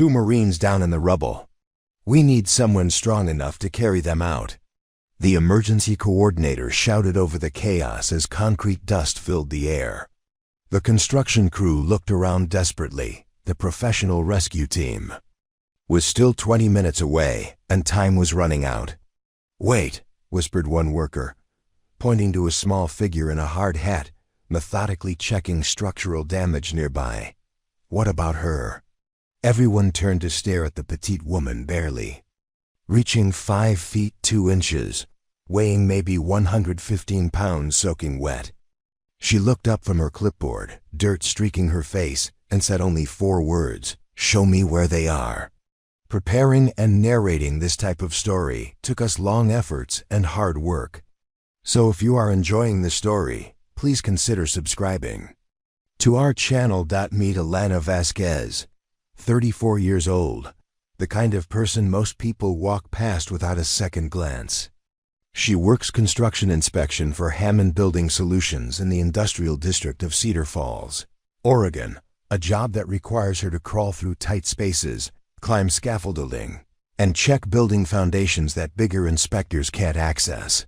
2 Marines down in the rubble. We need someone strong enough to carry them out." The emergency coordinator shouted over the chaos as concrete dust filled the air. The construction crew looked around desperately. The professional rescue team was still 20 minutes away, and time was running out. "Wait," whispered one worker, pointing to a small figure in a hard hat, methodically checking structural damage nearby. "What about her?" Everyone turned to stare at the petite woman, barely reaching 5 feet 2 inches, weighing maybe 115 pounds, soaking wet. She looked up from her clipboard, dirt streaking her face, and said only 4 words, "Show me where they are." Preparing and narrating this type of story took us long efforts and hard work. So if you are enjoying the story, please consider subscribing to our channel. Meet Elena Vasquez, 34 years old, the kind of person most people walk past without a second glance. She works construction inspection for Hammond Building Solutions in the industrial district of Cedar Falls, Oregon, a job that requires her to crawl through tight spaces, climb scaffolding, and check building foundations that bigger inspectors can't access.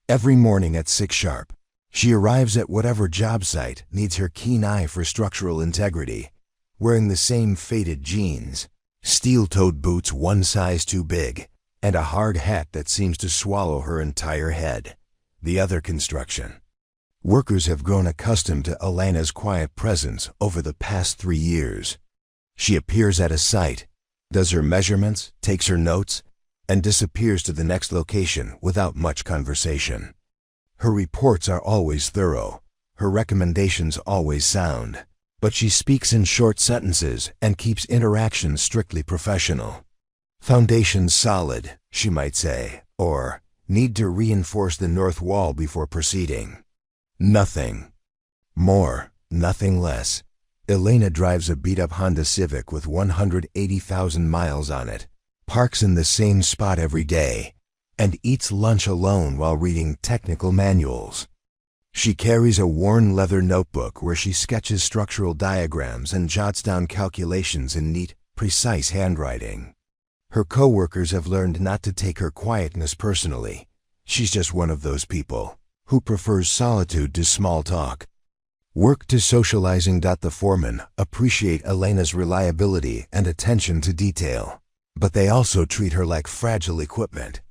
Every morning at 6 sharp, she arrives at whatever job site needs her keen eye for structural integrity, wearing the same faded jeans, steel-toed boots 1 size too big, and a hard hat that seems to swallow her entire head. The other construction workers have grown accustomed to Elena's quiet presence over the past 3 years. She appears at a site, does her measurements, takes her notes, and disappears to the next location without much conversation. Her reports are always thorough, her recommendations always sound, but she speaks in short sentences and keeps interactions strictly professional. "Foundation's solid," she might say, or "need to reinforce the north wall before proceeding." Nothing more, nothing less. Elena drives a beat-up Honda Civic with 180,000 miles on it, parks in the same spot every day, and eats lunch alone while reading technical manuals. She carries a worn leather notebook where she sketches structural diagrams and jots down calculations in neat, precise handwriting. Her coworkers have learned not to take her quietness personally. She's just one of those people who prefers solitude to small talk. Work to socializing. The foremen appreciate Elena's reliability and attention to detail, but they also treat her like fragile equipment.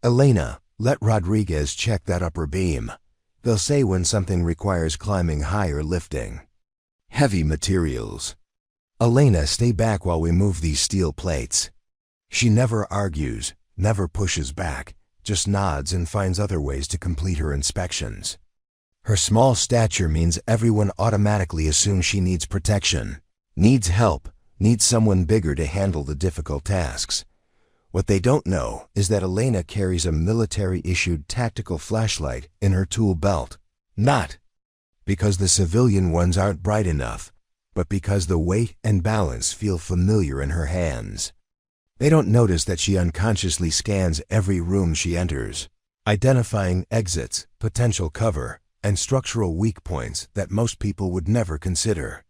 "Elena, let Rodriguez check that upper beam," they'll say when something requires climbing high or lifting heavy materials. "Elena, stay back while we move these steel plates." She never argues, never pushes back, just nods and finds other ways to complete her inspections. Her small stature means everyone automatically assumes she needs protection, needs help, needs someone bigger to handle the difficult tasks. What they don't know is that Elena carries a military-issued tactical flashlight in her tool belt. Not because the civilian ones aren't bright enough, but because the weight and balance feel familiar in her hands. They don't notice that she unconsciously scans every room she enters, identifying exits, potential cover, and structural weak points that most people would never consider.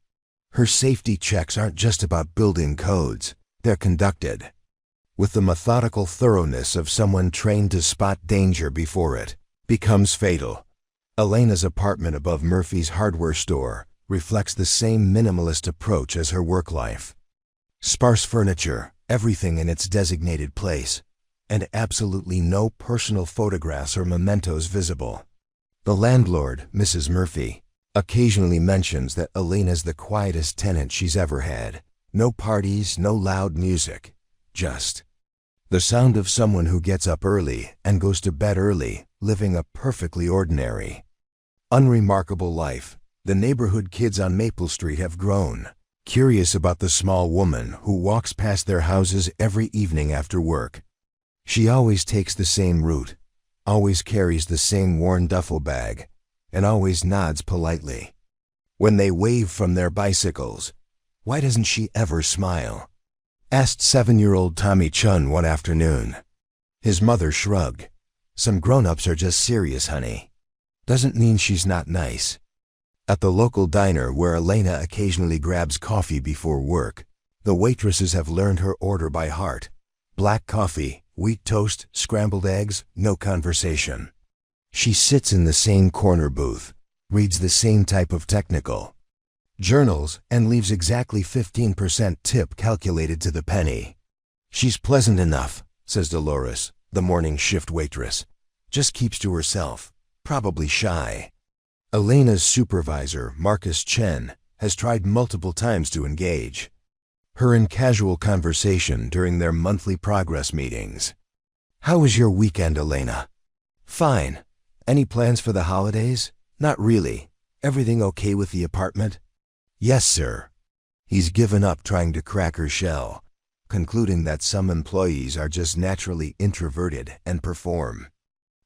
Her safety checks aren't just about building codes, they're conducted with the methodical thoroughness of someone trained to spot danger before it becomes fatal. Elena's apartment above Murphy's hardware store reflects the same minimalist approach as her work life. Sparse furniture, everything in its designated place, and absolutely no personal photographs or mementos visible. The landlord, Mrs. Murphy, occasionally mentions that Elena's the quietest tenant she's ever had. No parties, no loud music, just the sound of someone who gets up early and goes to bed early, living a perfectly ordinary, unremarkable life. The neighborhood kids on Maple Street have grown curious about the small woman who walks past their houses every evening after work. She always takes the same route, always carries the same worn duffel bag, and always nods politely. When they wave from their bicycles, why doesn't she ever smile? Asked 7-year-old Tommy Chun one afternoon. His mother shrugged. Some grown-ups are just serious, honey. Doesn't mean she's not nice. At the local diner where Elena occasionally grabs coffee before work, The waitresses have learned her order by heart. Black coffee, wheat toast, scrambled eggs, no conversation. She sits in the same corner booth, reads the same type of technical journals, and leaves exactly 15% tip calculated to the penny. She's pleasant enough, says Dolores, the morning shift waitress. Just keeps to herself, probably shy. Elena's supervisor, Marcus Chen, has tried multiple times to engage her in casual conversation during their monthly progress meetings. "How was your weekend, Elena?" "Fine. Any plans for the holidays?" "Not really. Everything okay with the apartment?" "Yes, sir." He's given up trying to crack her shell, concluding that some employees are just naturally introverted and perform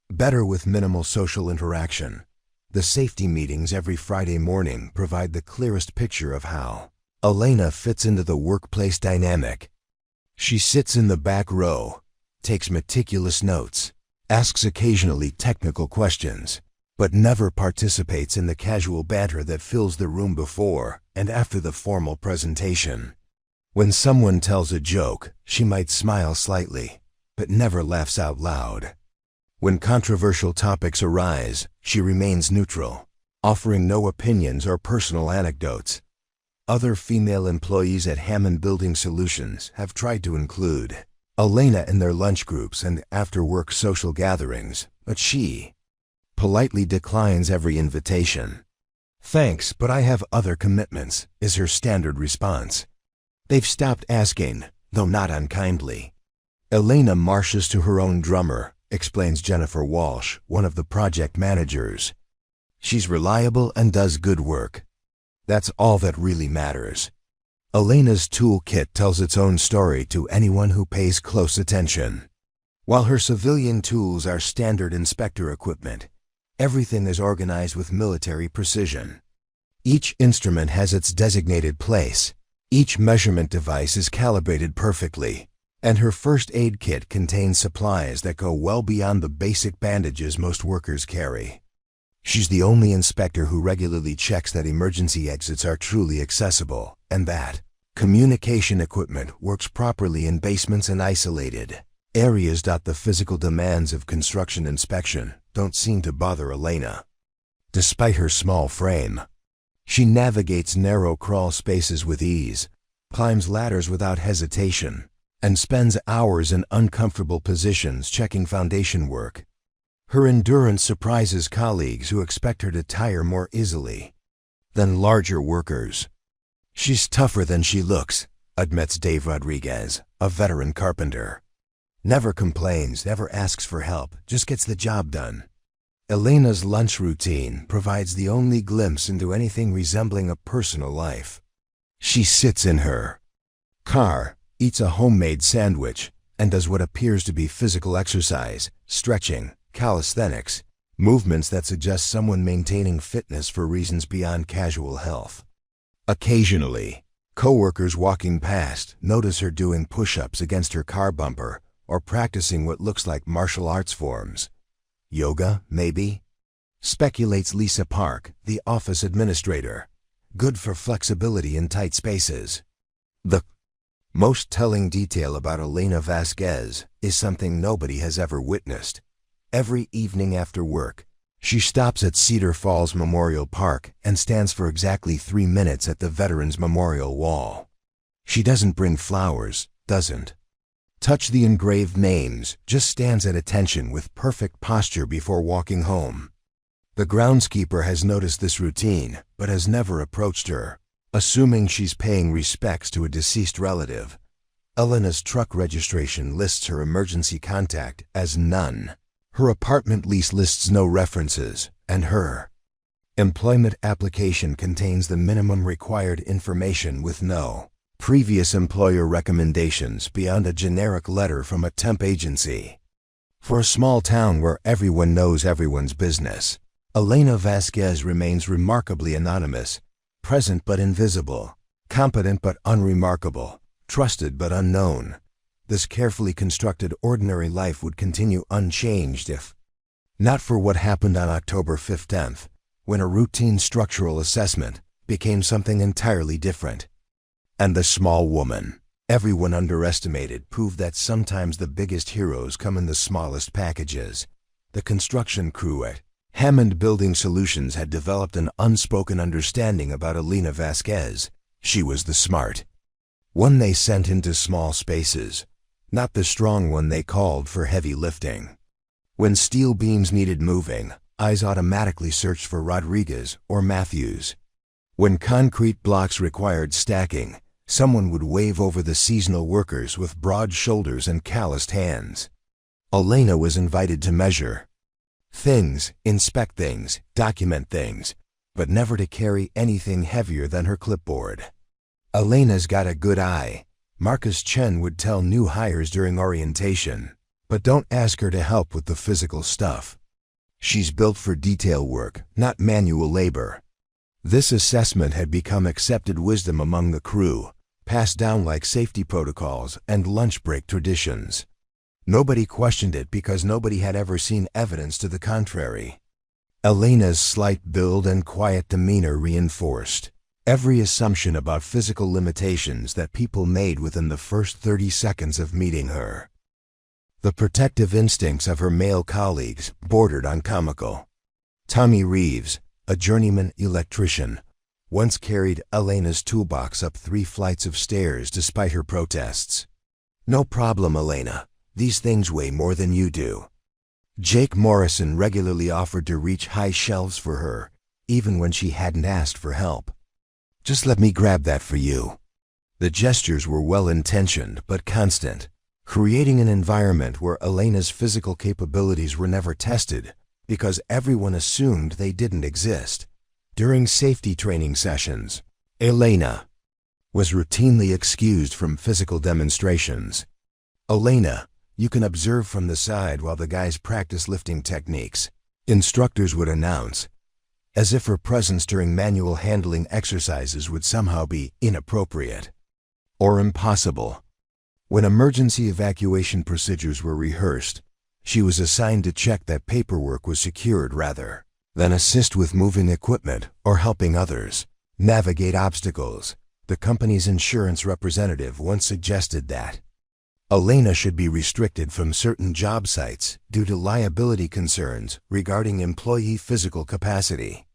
better with minimal social interaction. The safety meetings every Friday morning provide the clearest picture of how Elena fits into the workplace dynamic. She sits in the back row, takes meticulous notes, asks occasionally technical questions, but never participates in the casual banter that fills the room before and after the formal presentation. When someone tells a joke, she might smile slightly, but never laughs out loud. When controversial topics arise, she remains neutral, offering no opinions or personal anecdotes. Other female employees at Hammond Building Solutions have tried to include Elena in their lunch groups and after-work social gatherings, but she politely declines every invitation. "Thanks, but I have other commitments," is her standard response. They've stopped asking, though not unkindly. "Elena marshes to her own drummer," explains Jennifer Walsh, one of the project managers. "She's reliable and does good work. That's all that really matters." Elena's toolkit tells its own story to anyone who pays close attention. While her civilian tools are standard inspector equipment, everything is organized with military precision. Each instrument has its designated place. Each measurement device is calibrated perfectly, and her first aid kit contains supplies that go well beyond the basic bandages most workers carry. She's the only inspector who regularly checks that emergency exits are truly accessible and that communication equipment works properly in basements and isolated areas. The physical demands of construction inspection don't seem to bother Elena. Despite her small frame, she navigates narrow crawl spaces with ease, climbs ladders without hesitation, and spends hours in uncomfortable positions checking foundation work. Her endurance surprises colleagues who expect her to tire more easily than larger workers. "She's tougher than she looks," admits Dave Rodriguez, a veteran carpenter. "Never complains, never asks for help, just gets the job done." Elena's lunch routine provides the only glimpse into anything resembling a personal life. She sits in her car, eats a homemade sandwich, and does what appears to be physical exercise, stretching, calisthenics, movements that suggest someone maintaining fitness for reasons beyond casual health. Occasionally, coworkers walking past notice her doing push-ups against her car bumper or practicing what looks like martial arts forms. Yoga, maybe? Speculates Lisa Park, the office administrator. Good for flexibility in tight spaces. The most telling detail about Elena Vasquez is something nobody has ever witnessed. Every evening after work, she stops at Cedar Falls Memorial Park and stands for exactly 3 minutes at the Veterans Memorial Wall. She doesn't bring flowers, doesn't touch the engraved names, just stands at attention with perfect posture before walking home. The groundskeeper has noticed this routine, but has never approached her, assuming she's paying respects to a deceased relative. Elena's truck registration lists her emergency contact as none. Her apartment lease lists no references, and her employment application contains the minimum required information with no previous employer recommendations beyond a generic letter from a temp agency. For a small town where everyone knows everyone's business, Elena Vasquez remains remarkably anonymous, present but invisible, competent but unremarkable, trusted but unknown. This carefully constructed ordinary life would continue unchanged if not for what happened on October 15th, when a routine structural assessment became something entirely different. And the small woman everyone underestimated proved that sometimes the biggest heroes come in the smallest packages. The construction crew at Hammond Building Solutions had developed an unspoken understanding about Elena Vasquez. She was the smart one they sent into small spaces, not the strong one they called for heavy lifting. When steel beams needed moving, eyes automatically searched for Rodriguez or Matthews. When concrete blocks required stacking, someone would wave over the seasonal workers with broad shoulders and calloused hands. Elena was invited to measure things, inspect things, document things, but never to carry anything heavier than her clipboard. Elena's got a good eye, Marcus Chen would tell new hires during orientation, but don't ask her to help with the physical stuff. She's built for detail work, not manual labor. This assessment had become accepted wisdom among the crew, passed down like safety protocols and lunch break traditions. Nobody questioned it because nobody had ever seen evidence to the contrary. Elena's slight build and quiet demeanor reinforced every assumption about physical limitations that people made within the first 30 seconds of meeting her. The protective instincts of her male colleagues bordered on comical. Tommy Reeves, a journeyman electrician, once carried Elena's toolbox up 3 flights of stairs despite her protests. "No problem, Elena. These things weigh more than you do." Jake Morrison regularly offered to reach high shelves for her, even when she hadn't asked for help. "Just let me grab that for you." The gestures were well-intentioned but constant, creating an environment where Elena's physical capabilities were never tested because everyone assumed they didn't exist. During safety training sessions, Elena was routinely excused from physical demonstrations. "Elena, you can observe from the side while the guys practice lifting techniques," instructors would announce, as if her presence during manual handling exercises would somehow be inappropriate or impossible. When emergency evacuation procedures were rehearsed, she was assigned to check that paperwork was secured rather than assist with moving equipment or helping others navigate obstacles. The company's insurance representative once suggested that Elena should be restricted from certain job sites due to liability concerns regarding employee physical capacity.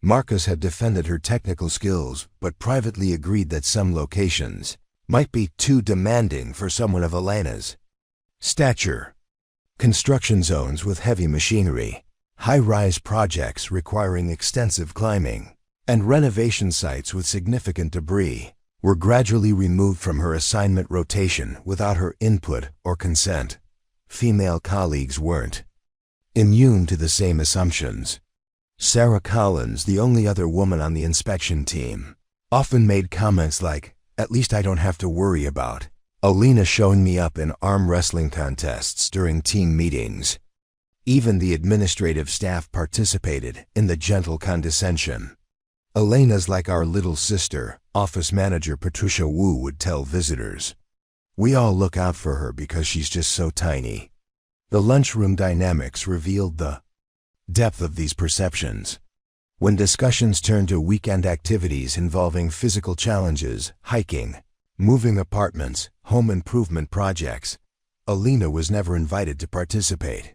Marcus had defended her technical skills but privately agreed that some locations might be too demanding for someone of Elena's stature. Construction zones with heavy machinery, high-rise projects requiring extensive climbing, and renovation sites with significant debris were gradually removed from her assignment rotation without her input or consent. Female colleagues weren't immune to the same assumptions. Sarah Collins, the only other woman on the inspection team, often made comments like, "At least I don't have to worry about Elena showing me up in arm wrestling contests during team meetings." Even the administrative staff participated in the gentle condescension. "Elena's like our little sister," office manager Patricia Wu would tell visitors. "We all look out for her because she's just so tiny." The lunchroom dynamics revealed the depth of these perceptions. When discussions turned to weekend activities involving physical challenges, hiking, moving apartments, home improvement projects, Elena was never invited to participate.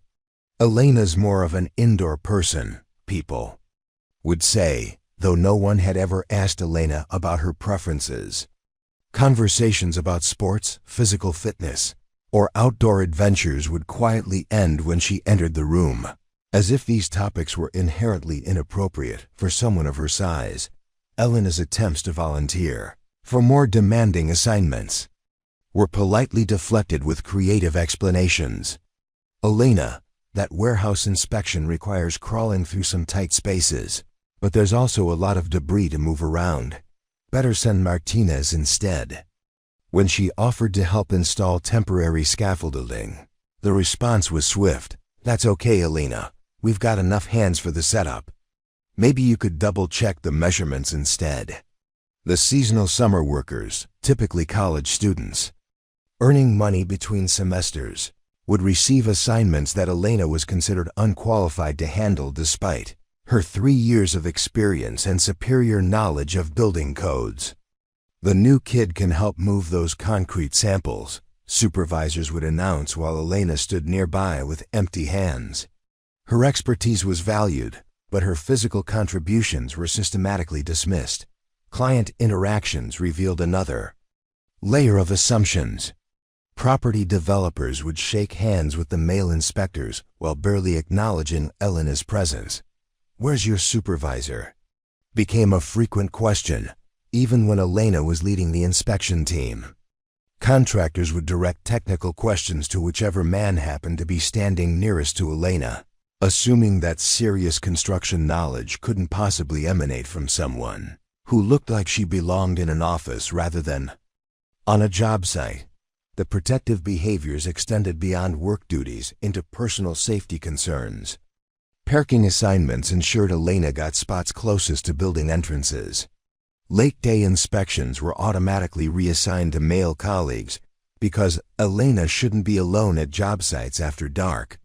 "Elena's more of an indoor person," people would say, though no one had ever asked Elena about her preferences. Conversations about sports, physical fitness, or outdoor adventures would quietly end when she entered the room, as if these topics were inherently inappropriate for someone of her size. Elena's attempts to volunteer for more demanding assignments were politely deflected with creative explanations. "Elena, that warehouse inspection requires crawling through some tight spaces, but there's also a lot of debris to move around. Better send Martinez instead." When she offered to help install temporary scaffolding, the response was swift. "That's okay, Elena. We've got enough hands for the setup. Maybe you could double-check the measurements instead." The seasonal summer workers, typically college students, earning money between semesters, would receive assignments that Elena was considered unqualified to handle despite her 3 years of experience and superior knowledge of building codes. "The new kid can help move those concrete samples," supervisors would announce while Elena stood nearby with empty hands. Her expertise was valued, but her physical contributions were systematically dismissed. Client interactions revealed another layer of assumptions. Property developers would shake hands with the male inspectors while barely acknowledging Elena's presence. "Where's your supervisor?" became a frequent question, even when Elena was leading the inspection team. Contractors would direct technical questions to whichever man happened to be standing nearest to Elena, assuming that serious construction knowledge couldn't possibly emanate from someone who looked like she belonged in an office rather than on a job site. The protective behaviors extended beyond work duties into personal safety concerns. Parking assignments ensured Elena got spots closest to building entrances. Late-day inspections were automatically reassigned to male colleagues because Elena shouldn't be alone at job sites after dark.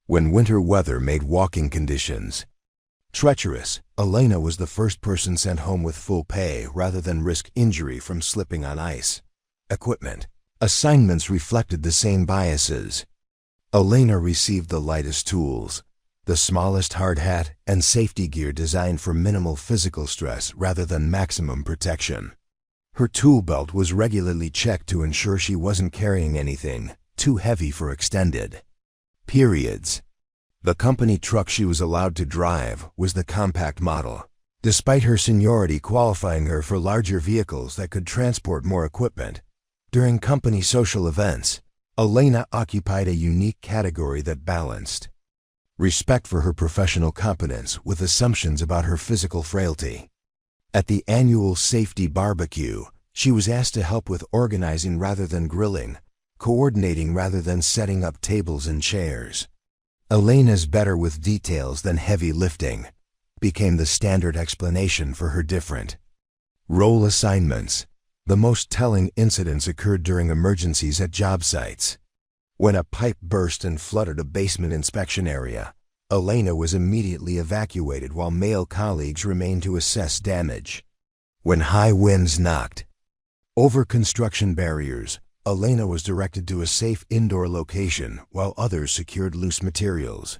When winter weather made walking conditions treacherous, Elena was the first person sent home with full pay rather than risk injury from slipping on ice. Equipment assignments reflected the same biases. Elena received the lightest tools, the smallest hard hat, and safety gear designed for minimal physical stress rather than maximum protection. Her tool belt was regularly checked to ensure she wasn't carrying anything too heavy for extended periods. The company truck she was allowed to drive was the compact model, despite her seniority qualifying her for larger vehicles that could transport more equipment. During company social events, Elena occupied a unique category that balanced respect for her professional competence with assumptions about her physical frailty. At the annual safety barbecue, she was asked to help with organizing rather than grilling, coordinating rather than setting up tables and chairs. Elena's "better with details than heavy lifting" became the standard explanation for her different role assignments. The most telling incidents occurred during emergencies at job sites. When a pipe burst and flooded a basement inspection area, Elena was immediately evacuated while male colleagues remained to assess damage. When high winds knocked over construction barriers, Elena was directed to a safe indoor location while others secured loose materials.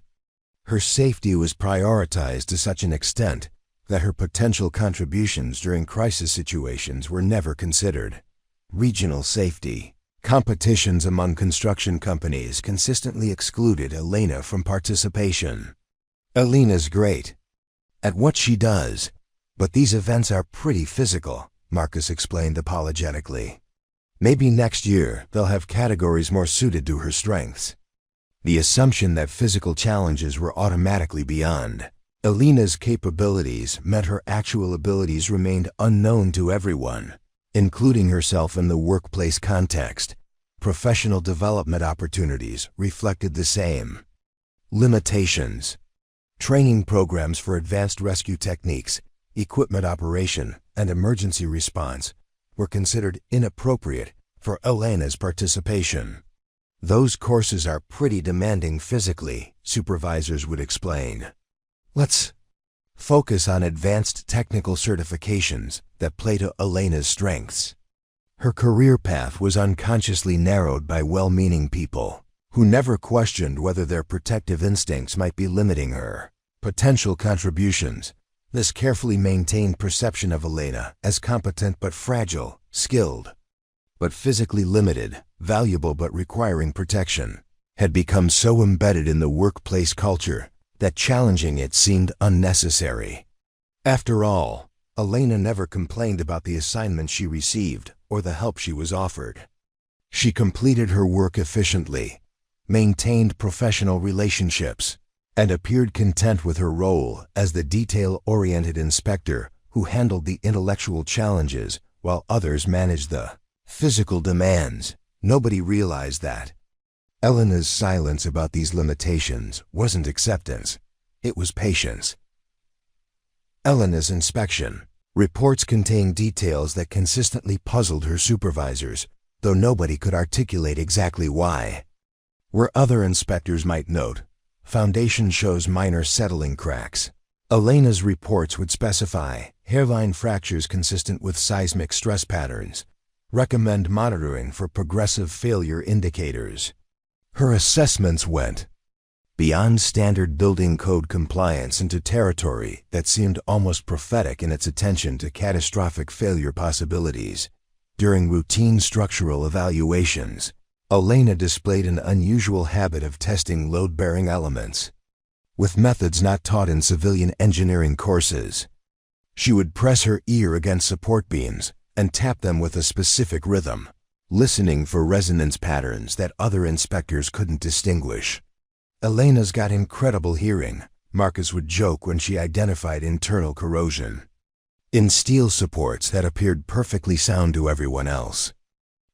Her safety was prioritized to such an extent that her potential contributions during crisis situations were never considered. Regional safety competitions among construction companies consistently excluded Elena from participation. "Elena's great at what she does, but these events are pretty physical," Marcus explained apologetically. "Maybe next year they'll have categories more suited to her strengths." The assumption that physical challenges were automatically beyond Elena's capabilities meant her actual abilities remained unknown to everyone, including herself in the workplace context. Professional development opportunities reflected the same limitations. Training programs for advanced rescue techniques, equipment operation, and emergency response were considered inappropriate for Elena's participation. "Those courses are pretty demanding physically," supervisors would explain. "Let's focus on advanced technical certifications that play to Elena's strengths." Her career path was unconsciously narrowed by well-meaning people who never questioned whether their protective instincts might be limiting her potential contributions. This carefully maintained perception of Elena as competent but fragile, skilled but physically limited, valuable but requiring protection, had become so embedded in the workplace culture that challenging it seemed unnecessary. After all, Elena never complained about the assignment she received or the help she was offered. She completed her work efficiently, maintained professional relationships, and appeared content with her role as the detail-oriented inspector who handled the intellectual challenges while others managed the physical demands. Nobody realized that Elena's silence about these limitations wasn't acceptance, it was patience. Elena's inspection reports contained details that consistently puzzled her supervisors, though nobody could articulate exactly why. Where other inspectors might note, "Foundation shows minor settling cracks," Elena's reports would specify, hairline fractures consistent with seismic stress patterns. Recommend monitoring for progressive failure indicators. Her assessments went beyond standard building code compliance into territory that seemed almost prophetic in its attention to catastrophic failure possibilities. During routine structural evaluations, Elena displayed an unusual habit of testing load-bearing elements with methods not taught in civilian engineering courses. She would press her ear against support beams and tap them with a specific rhythm, listening for resonance patterns that other inspectors couldn't distinguish. "Elena's got incredible hearing," Marcus would joke when she identified internal corrosion in steel supports that appeared perfectly sound to everyone else.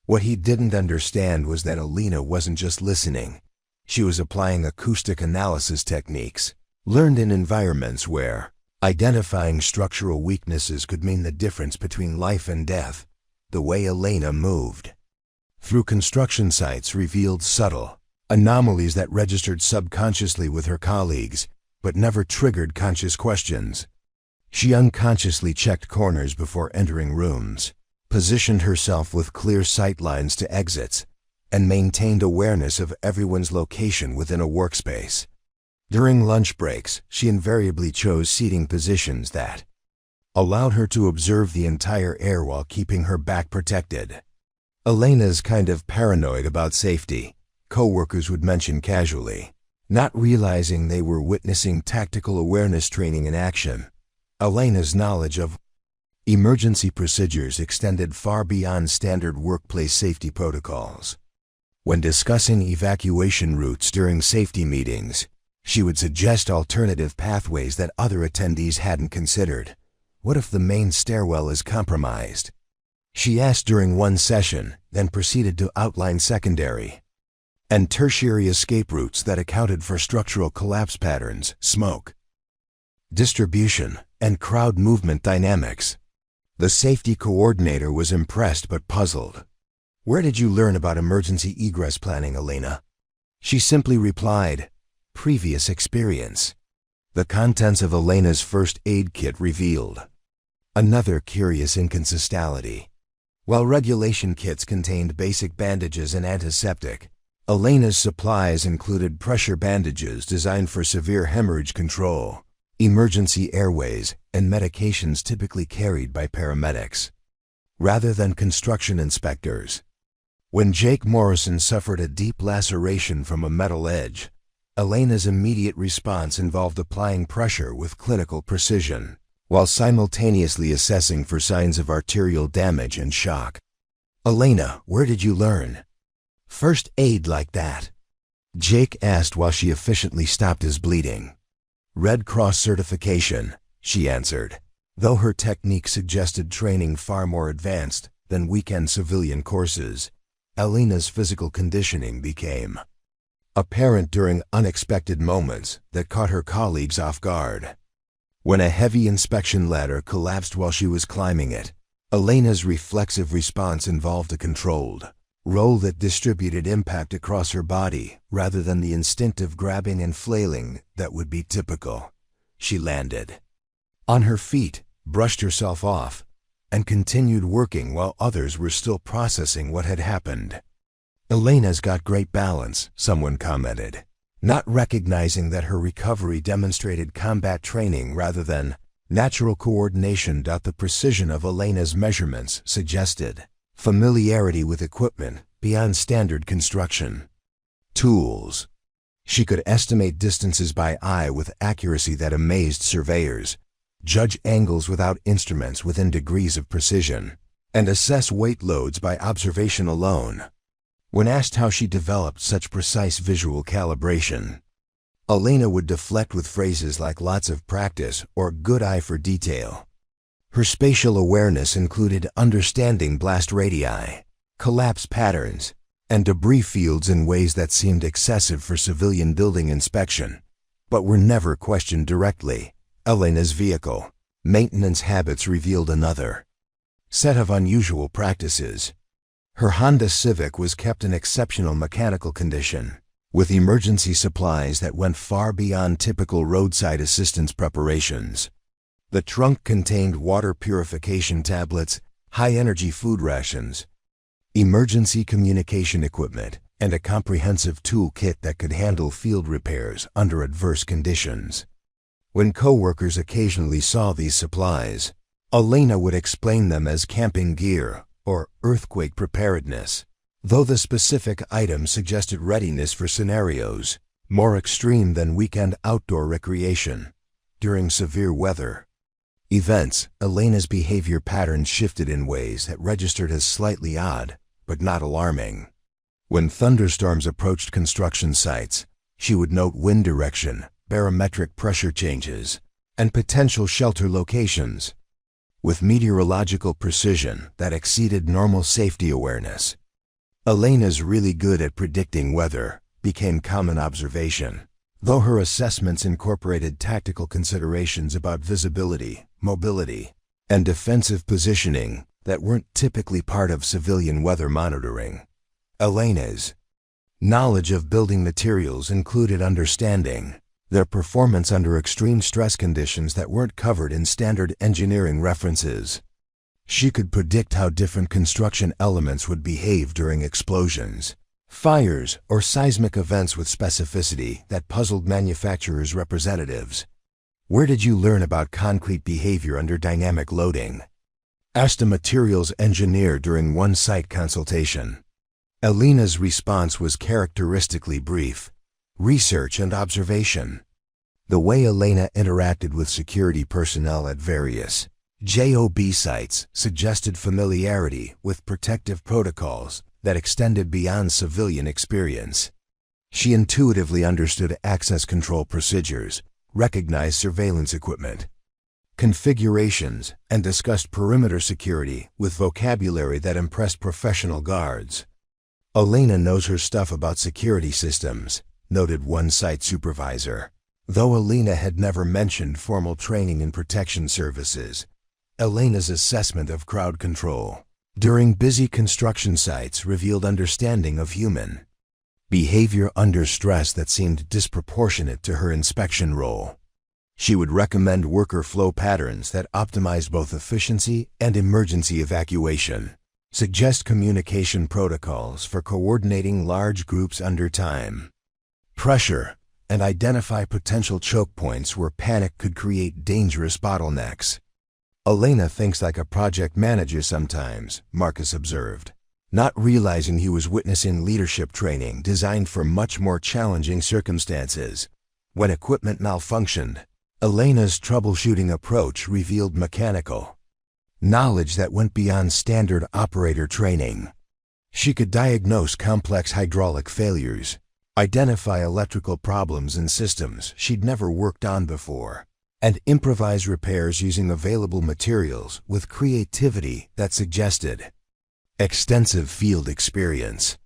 What he didn't understand was that Elena wasn't just listening. She was applying acoustic analysis techniques, learned in environments where identifying structural weaknesses could mean the difference between life and death. The way Elena moved through construction sites revealed subtle anomalies that registered subconsciously with her colleagues, but never triggered conscious questions. She unconsciously checked corners before entering rooms, positioned herself with clear sight lines to exits, and maintained awareness of everyone's location within a workspace. During lunch breaks, she invariably chose seating positions that allowed her to observe the entire area while keeping her back protected. "Elena's kind of paranoid about safety," coworkers would mention casually, not realizing they were witnessing tactical awareness training in action. Elena's knowledge of emergency procedures extended far beyond standard workplace safety protocols. When discussing evacuation routes during safety meetings, she would suggest alternative pathways that other attendees hadn't considered. "What if the main stairwell is compromised?" she asked during one session, then proceeded to outline secondary and tertiary escape routes that accounted for structural collapse patterns, smoke distribution, and crowd movement dynamics. The safety coordinator was impressed but puzzled. "Where did you learn about emergency egress planning, Elena?" She simply replied, "Previous experience." The contents of Elena's first aid kit revealed another curious inconsistency. While regulation kits contained basic bandages and antiseptic, Elena's supplies included pressure bandages designed for severe hemorrhage control, emergency airways, and medications typically carried by paramedics rather than construction inspectors. When Jake Morrison suffered a deep laceration from a metal edge, Elena's immediate response involved applying pressure with clinical precision, while simultaneously assessing for signs of arterial damage and shock. "Elena, where did you learn first aid like that?" Jake asked while she efficiently stopped his bleeding. "Red Cross certification," she answered, though her technique suggested training far more advanced than weekend civilian courses. Elena's physical conditioning became apparent during unexpected moments that caught her colleagues off guard. When a heavy inspection ladder collapsed while she was climbing it, Elena's reflexive response involved a controlled roll that distributed impact across her body rather than the instinctive grabbing and flailing that would be typical. She landed on her feet, brushed herself off, and continued working while others were still processing what had happened. "Elena's got great balance," someone commented, not recognizing that her recovery demonstrated combat training rather than natural coordination. The precision of Elena's measurements suggested familiarity with equipment beyond standard construction tools. She could estimate distances by eye with accuracy that amazed surveyors, judge angles without instruments within degrees of precision, and assess weight loads by observation alone. When asked how she developed such precise visual calibration, Elena would deflect with phrases like "lots of practice" or "good eye for detail." Her spatial awareness included understanding blast radii, collapse patterns, and debris fields in ways that seemed excessive for civilian building inspection, but were never questioned directly. Elena's vehicle maintenance habits revealed another set of unusual practices. Her Honda Civic was kept in exceptional mechanical condition, with emergency supplies that went far beyond typical roadside assistance preparations. The trunk contained water purification tablets, high-energy food rations, emergency communication equipment, and a comprehensive toolkit that could handle field repairs under adverse conditions. When co-workers occasionally saw these supplies, Elena would explain them as camping gear or earthquake preparedness, though the specific items suggested readiness for scenarios more extreme than weekend outdoor recreation during severe weather events. Elena's behavior patterns shifted in ways that registered as slightly odd, but not alarming. When thunderstorms approached construction sites, she would note wind direction, barometric pressure changes, and potential shelter locations with meteorological precision that exceeded normal safety awareness. Elena's really good at predicting weather became common observation, though her assessments incorporated tactical considerations about visibility, mobility, and defensive positioning that weren't typically part of civilian weather monitoring. Elena's knowledge of building materials included understanding their performance under extreme stress conditions that weren't covered in standard engineering references. She could predict how different construction elements would behave during explosions, fires, or seismic events with specificity that puzzled manufacturers' representatives. "Where did you learn about concrete behavior under dynamic loading?" asked a materials engineer during one site consultation. Elena's response was characteristically brief: research and observation. The way Elena interacted with security personnel at various JOB sites suggested familiarity with protective protocols that extended beyond civilian experience. She intuitively understood access control procedures, recognized surveillance equipment configurations, and discussed perimeter security with vocabulary that impressed professional guards. "Elena knows her stuff about security systems," noted one site supervisor. Though Elena had never mentioned formal training in protection services, Elena's assessment of crowd control during busy construction sites revealed understanding of human behavior under stress that seemed disproportionate to her inspection role. She would recommend worker flow patterns that optimized both efficiency and emergency evacuation, suggest communication protocols for coordinating large groups under time pressure, and identify potential choke points where panic could create dangerous bottlenecks. "Elena thinks like a project manager sometimes," Marcus observed, not realizing he was witnessing leadership training designed for much more challenging circumstances. When equipment malfunctioned, Elena's troubleshooting approach revealed mechanical knowledge that went beyond standard operator training. She could diagnose complex hydraulic failures, identify electrical problems in systems she'd never worked on before, and improvise repairs using available materials with creativity that suggested extensive field experience.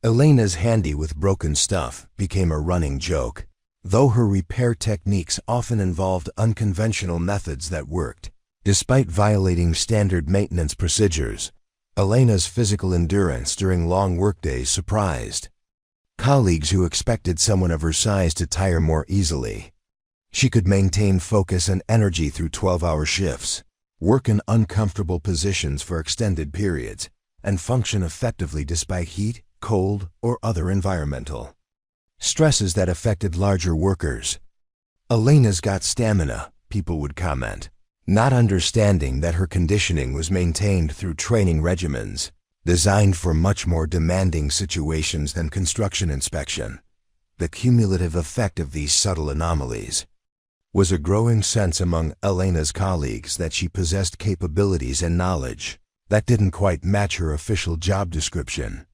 Elena's handy with broken stuff became a running joke, though her repair techniques often involved unconventional methods that worked. Despite violating standard maintenance procedures, Elena's physical endurance during long workdays surprised colleagues who expected someone of her size to tire more easily. She could maintain focus and energy through 12-hour shifts, work in uncomfortable positions for extended periods, and function effectively despite heat, cold, or other environmental stresses that affected larger workers. "Elena's got stamina," people would comment, not understanding that her conditioning was maintained through training regimens designed for much more demanding situations than construction inspection. The cumulative effect of these subtle anomalies was a growing sense among Elena's colleagues that she possessed capabilities and knowledge that didn't quite match her official job description.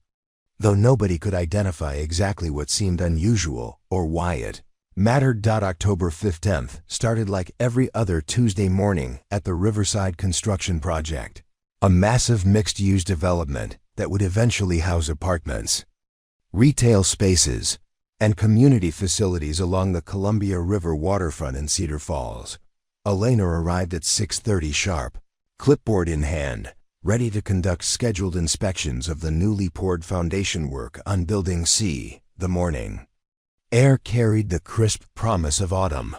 Though nobody could identify exactly what seemed unusual or why it mattered. October 15th started like every other Tuesday morning at the Riverside Construction Project, a massive mixed-use development that would eventually house apartments, retail spaces, and community facilities along the Columbia River waterfront in Cedar Falls. Elena arrived at 6:30 sharp, clipboard in hand, ready to conduct scheduled inspections of the newly poured foundation work on Building C. The morning air carried the crisp promise of autumn.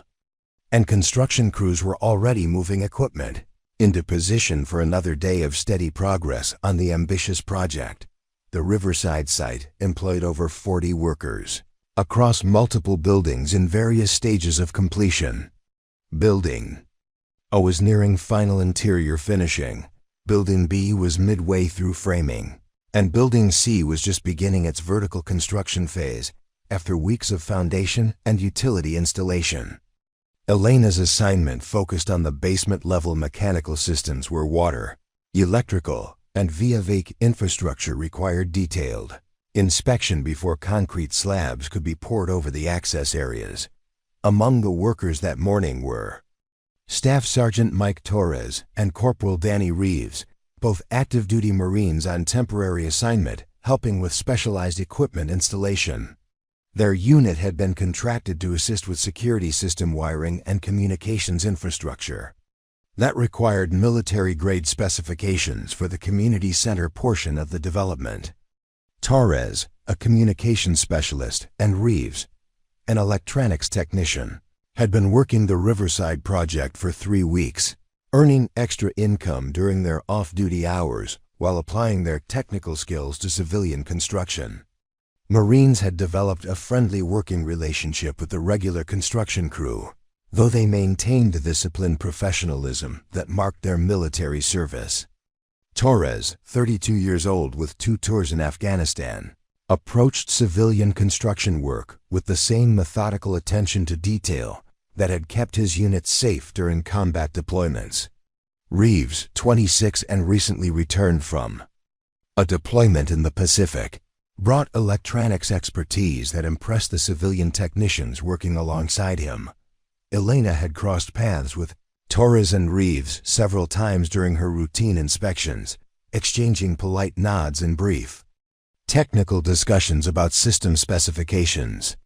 and construction crews were already moving equipment into position for another day of steady progress on the ambitious project. The Riverside site employed over 40 workers across multiple buildings in various stages of completion. Building A was nearing final interior finishing, Building B was midway through framing, and Building C was just beginning its vertical construction phase after weeks of foundation and utility installation. Elena's assignment focused on the basement-level mechanical systems where water, electrical, and via-vac infrastructure required detailed inspection before concrete slabs could be poured over the access areas. Among the workers that morning were Staff Sergeant Mike Torres and Corporal Danny Reeves, both active-duty Marines on temporary assignment, helping with specialized equipment installation. Their unit had been contracted to assist with security system wiring and communications infrastructure. That required military-grade specifications for the community center portion of the development. Torres, a communications specialist, and Reeves, an electronics technician, had been working the Riverside project for 3 weeks, earning extra income during their off-duty hours while applying their technical skills to civilian construction. Marines had developed a friendly working relationship with the regular construction crew, though they maintained the disciplined professionalism that marked their military service. Torres, 32 years old with 2 tours in Afghanistan, approached civilian construction work with the same methodical attention to detail that had kept his unit safe during combat deployments. Reeves, 26 and recently returned from a deployment in the Pacific, brought electronics expertise that impressed the civilian technicians working alongside him. Elena had crossed paths with Torres and Reeves several times during her routine inspections, exchanging polite nods and brief technical discussions about system specifications.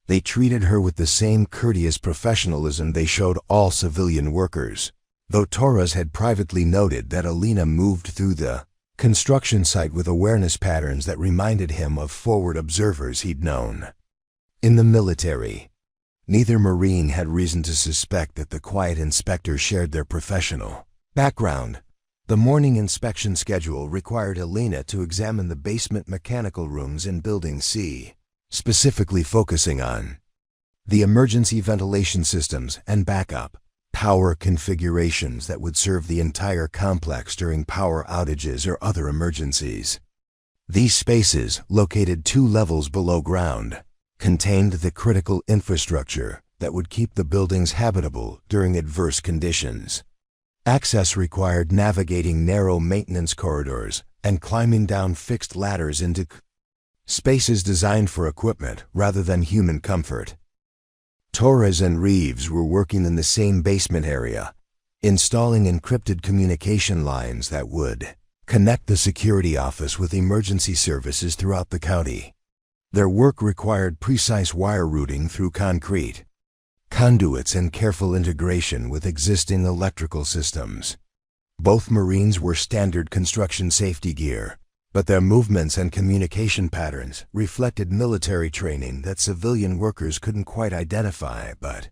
They treated her with the same courteous professionalism they showed all civilian workers, though Torres had privately noted that Elena moved through the construction site with awareness patterns that reminded him of forward observers he'd known. In the military, neither Marine had reason to suspect that the quiet inspector shared their professional background. The morning inspection schedule required Elena to examine the basement mechanical rooms in Building C, specifically focusing on the emergency ventilation systems and backup power configurations that would serve the entire complex during power outages or other emergencies. These spaces, located 2 levels below ground, contained the critical infrastructure that would keep the buildings habitable during adverse conditions. Access required navigating narrow maintenance corridors and climbing down fixed ladders into spaces designed for equipment rather than human comfort. Torres and Reeves were working in the same basement area, installing encrypted communication lines that would connect the security office with emergency services throughout the county. Their work required precise wire routing through concrete conduits and careful integration with existing electrical systems. Both Marines wore standard construction safety gear, but their movements and communication patterns reflected military training that civilian workers couldn't quite identify but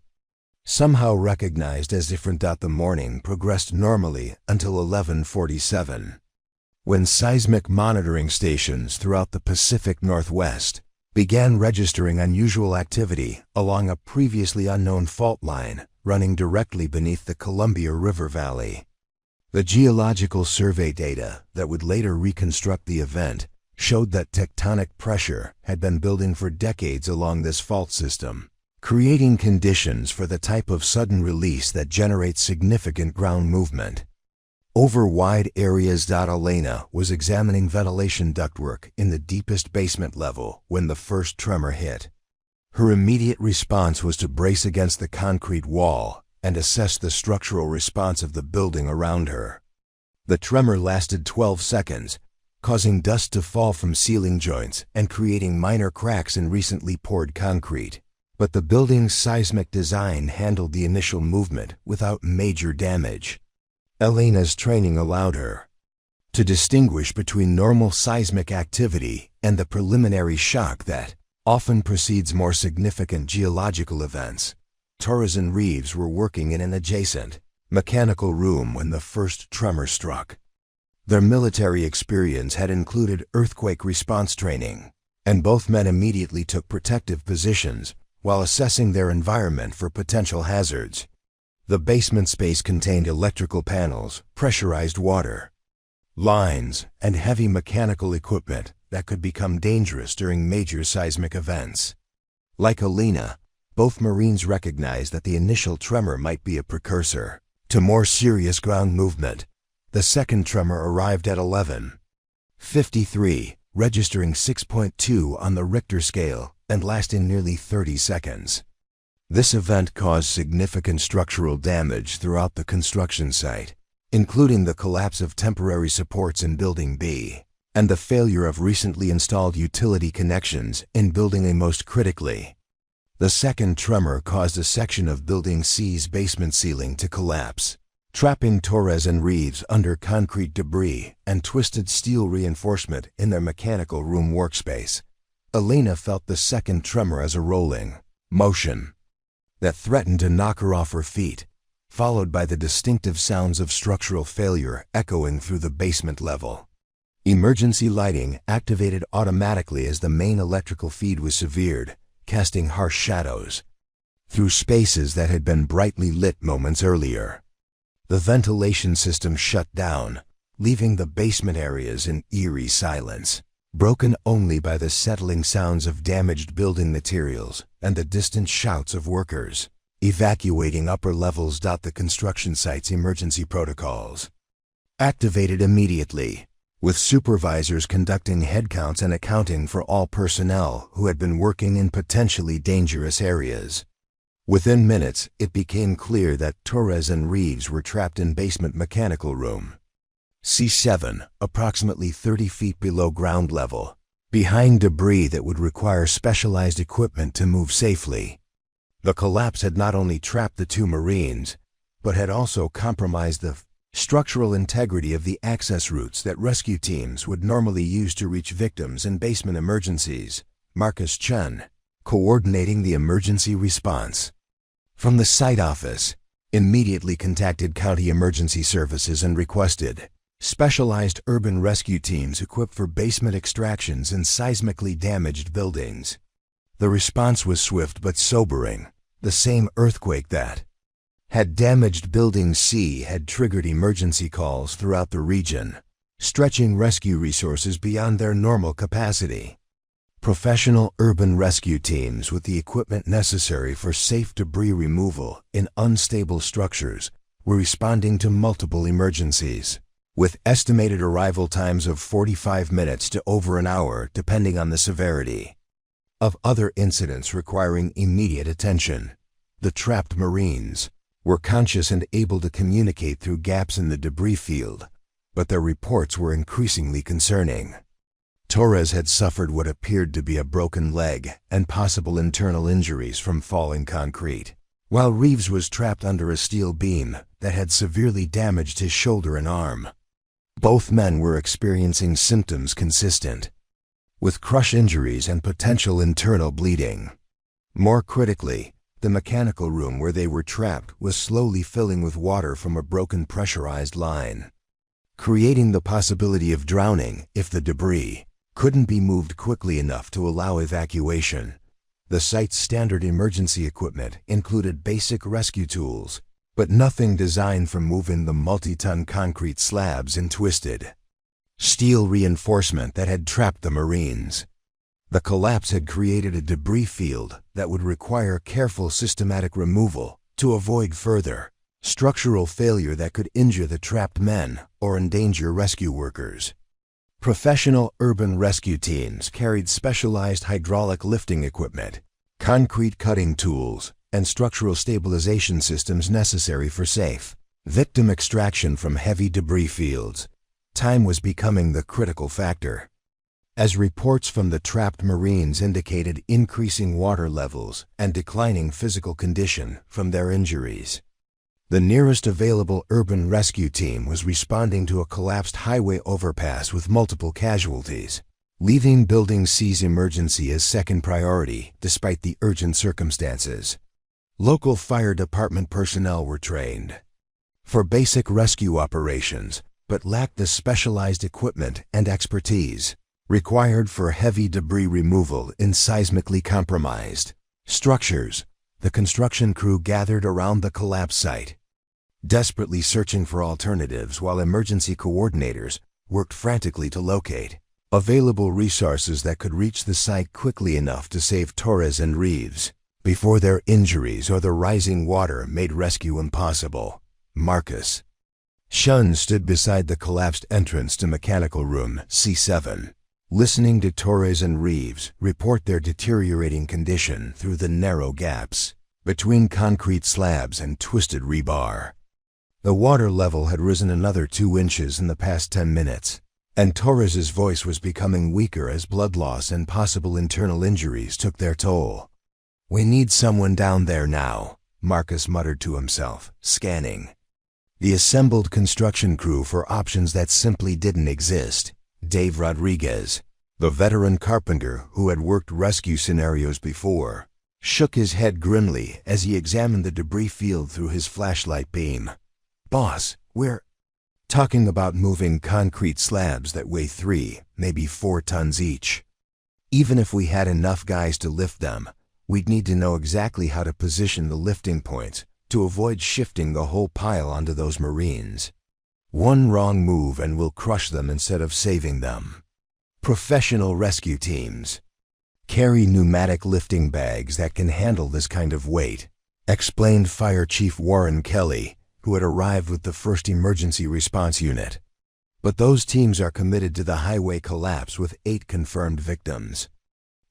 somehow recognized as different. The morning progressed normally until 11:47, when seismic monitoring stations throughout the Pacific Northwest began registering unusual activity along a previously unknown fault line running directly beneath the Columbia River Valley. The geological survey data that would later reconstruct the event showed that tectonic pressure had been building for decades along this fault system, creating conditions for the type of sudden release that generates significant ground movement over wide areas. Elena was examining ventilation ductwork in the deepest basement level when the first tremor hit. Her immediate response was to brace against the concrete wall and assess the structural response of the building around her. The tremor lasted 12 seconds, causing dust to fall from ceiling joints and creating minor cracks in recently poured concrete. But the building's seismic design handled the initial movement without major damage. Elena's training allowed her to distinguish between normal seismic activity and the preliminary shock that often precedes more significant geological events. Torres and Reeves were working in an adjacent mechanical room when the first tremor struck. Their military experience had included earthquake response training, and both men immediately took protective positions while assessing their environment for potential hazards. The basement space contained electrical panels, pressurized water lines, and heavy mechanical equipment that could become dangerous during major seismic events. Like Elena, both Marines recognized that the initial tremor might be a precursor to more serious ground movement. The second tremor arrived at 11:53, registering 6.2 on the Richter scale and lasting nearly 30 seconds. This event caused significant structural damage throughout the construction site, including the collapse of temporary supports in Building B and the failure of recently installed utility connections in Building A. Most critically, the second tremor caused a section of Building C's basement ceiling to collapse, trapping Torres and Reeves under concrete debris and twisted steel reinforcement in their mechanical room workspace. Elena felt the second tremor as a rolling motion that threatened to knock her off her feet, followed by the distinctive sounds of structural failure echoing through the basement level. Emergency lighting activated automatically as the main electrical feed was severed, casting harsh shadows through spaces that had been brightly lit moments earlier. The ventilation system shut down, leaving the basement areas in eerie silence, broken only by the settling sounds of damaged building materials and the distant shouts of workers evacuating upper levels. The construction site's emergency protocols activated immediately, with supervisors conducting headcounts and accounting for all personnel who had been working in potentially dangerous areas. Within minutes, it became clear that Torres and Reeves were trapped in basement mechanical room C7, approximately 30 feet below ground level, behind debris that would require specialized equipment to move safely. The collapse had not only trapped the two Marines, but had also compromised the structural integrity of the access routes that rescue teams would normally use to reach victims in basement emergencies. Marcus Chen, coordinating the emergency response from the site office, immediately contacted county emergency services and requested specialized urban rescue teams equipped for basement extractions in seismically damaged buildings. The response was swift but sobering. The same earthquake that had damaged Building C had triggered emergency calls throughout the region, stretching rescue resources beyond their normal capacity. Professional urban rescue teams with the equipment necessary for safe debris removal in unstable structures were responding to multiple emergencies, with estimated arrival times of 45 minutes to over an hour depending on the severity of other incidents requiring immediate attention. The trapped Marines were conscious and able to communicate through gaps in the debris field, but their reports were increasingly concerning. Torres had suffered what appeared to be a broken leg and possible internal injuries from falling concrete, while Reeves was trapped under a steel beam that had severely damaged his shoulder and arm. Both men were experiencing symptoms consistent with crush injuries and potential internal bleeding. More critically, the mechanical room where they were trapped was slowly filling with water from a broken pressurized line, creating the possibility of drowning if the debris couldn't be moved quickly enough to allow evacuation. The site's standard emergency equipment included basic rescue tools, but nothing designed for moving the multi-ton concrete slabs and twisted steel reinforcement that had trapped the Marines. The collapse had created a debris field that would require careful systematic removal to avoid further structural failure that could injure the trapped men or endanger rescue workers. Professional urban rescue teams carried specialized hydraulic lifting equipment, concrete cutting tools, and structural stabilization systems necessary for safe victim extraction from heavy debris fields. Time was becoming the critical factor, as reports from the trapped Marines indicated increasing water levels and declining physical condition from their injuries. The nearest available urban rescue team was responding to a collapsed highway overpass with multiple casualties, leaving Building C's emergency as second priority despite the urgent circumstances. Local fire department personnel were trained for basic rescue operations, but lacked the specialized equipment and expertise required for heavy debris removal in seismically compromised structures. The construction crew gathered around the collapse site, desperately searching for alternatives while emergency coordinators worked frantically to locate available resources that could reach the site quickly enough to save Torres and Reeves before their injuries or the rising water made rescue impossible. Marcus Shun stood beside the collapsed entrance to mechanical room C7, listening to Torres and Reeves report their deteriorating condition through the narrow gaps between concrete slabs and twisted rebar. The water level had risen another 2 inches in the past 10 minutes, and Torres's voice was becoming weaker as blood loss and possible internal injuries took their toll. "We need someone down there now," Marcus muttered to himself, scanning the assembled construction crew for options that simply didn't exist. Dave Rodriguez, the veteran carpenter who had worked rescue scenarios before, shook his head grimly as he examined the debris field through his flashlight beam. "Boss, we're talking about moving concrete slabs that weigh 3, maybe 4 tons each. Even if we had enough guys to lift them, we'd need to know exactly how to position the lifting points to avoid shifting the whole pile onto those Marines. One wrong move and we'll crush them instead of saving them. Professional rescue teams carry pneumatic lifting bags that can handle this kind of weight," explained Fire Chief Warren Kelly, who had arrived with the 1st Emergency Response Unit. "But those teams are committed to the highway collapse with 8 confirmed victims.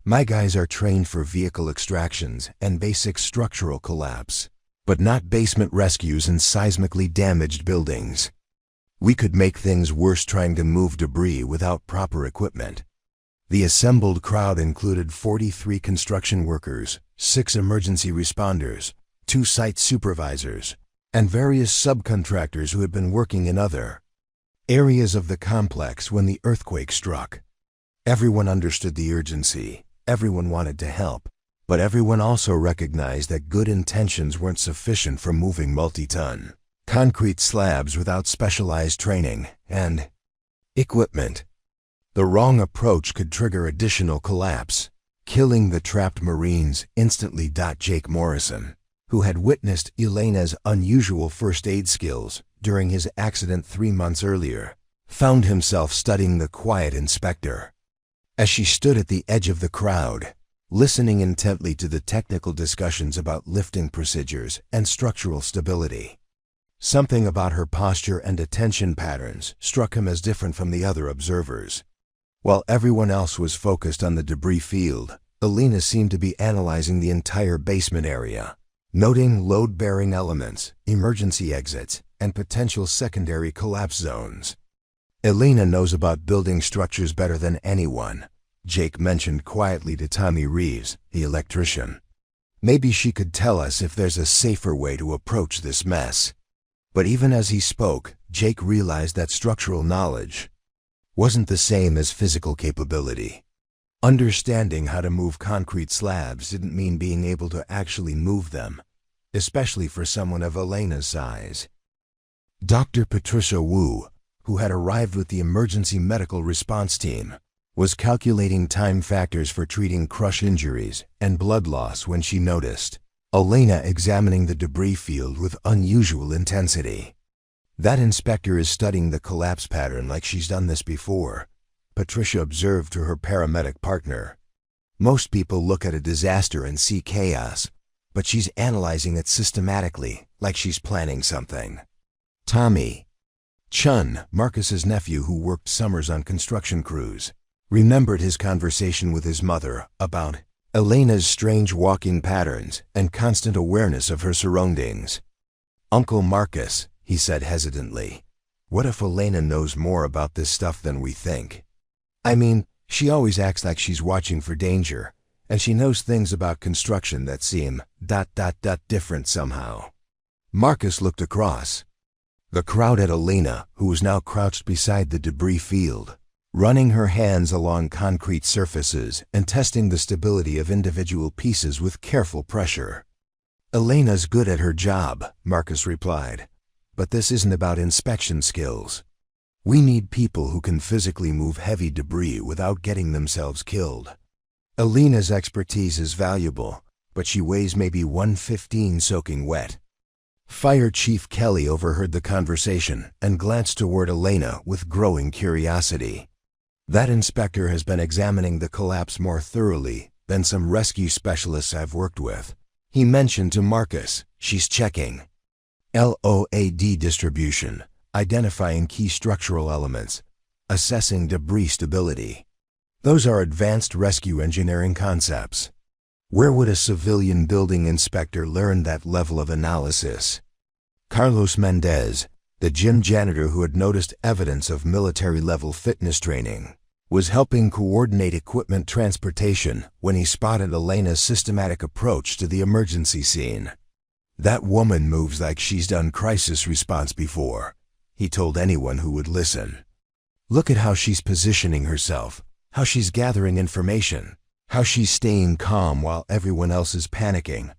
My guys are trained for vehicle extractions and basic structural collapse, but not basement rescues in seismically damaged buildings. We could make things worse trying to move debris without proper equipment." The assembled crowd included 43 construction workers, 6 emergency responders, 2 site supervisors, and various subcontractors who had been working in other areas of the complex when the earthquake struck. Everyone understood the urgency, everyone wanted to help, but everyone also recognized that good intentions weren't sufficient for moving multi-ton concrete slabs without specialized training and equipment. The wrong approach could trigger additional collapse, killing the trapped Marines instantly. Jake Morrison, who had witnessed Elena's unusual first aid skills during his accident 3 months earlier, found himself studying the quiet inspector as she stood at the edge of the crowd, listening intently to the technical discussions about lifting procedures and structural stability. Something about her posture and attention patterns struck him as different from the other observers. While everyone else was focused on the debris field, Elena seemed to be analyzing the entire basement area, noting load-bearing elements, emergency exits, and potential secondary collapse zones. "Elena knows about building structures better than anyone," Jake mentioned quietly to Tommy Reeves, the electrician. "Maybe she could tell us if there's a safer way to approach this mess." But even as he spoke, Jake realized that structural knowledge wasn't the same as physical capability. Understanding how to move concrete slabs didn't mean being able to actually move them, especially for someone of Elena's size. Dr. Patricia Wu, who had arrived with the emergency medical response team, was calculating time factors for treating crush injuries and blood loss when she noticed Elena examining the debris field with unusual intensity. "That inspector is studying the collapse pattern like she's done this before," Patricia observed to her paramedic partner. "Most people look at a disaster and see chaos, but she's analyzing it systematically, like she's planning something." Tommy Chun, Marcus's nephew who worked summers on construction crews, remembered his conversation with his mother about Elena's strange walking patterns and constant awareness of her surroundings. "Uncle Marcus," he said hesitantly, "what if Elena knows more about this stuff than we think? I mean, she always acts like she's watching for danger, and she knows things about construction that seem ... different somehow." Marcus looked across the crowd at Elena, who was now crouched beside the debris field, running her hands along concrete surfaces and testing the stability of individual pieces with careful pressure. Elena's good at her job, Marcus replied. But this isn't about inspection skills. We need people who can physically move heavy debris without getting themselves killed. Elena's expertise is valuable, but she weighs maybe 115 soaking wet. Fire Chief Kelly overheard the conversation and glanced toward Elena with growing curiosity. That inspector has been examining the collapse more thoroughly than some rescue specialists I've worked with. He mentioned to Marcus, she's checking LOAD distribution, identifying key structural elements, assessing debris stability. Those are advanced rescue engineering concepts. Where would a civilian building inspector learn that level of analysis? Carlos Mendez, the gym janitor who had noticed evidence of military-level fitness training, was helping coordinate equipment transportation when he spotted Elena's systematic approach to the emergency scene. That woman moves like she's done crisis response before, he told anyone who would listen. Look at how she's positioning herself, how she's gathering information, how she's staying calm while everyone else is panicking.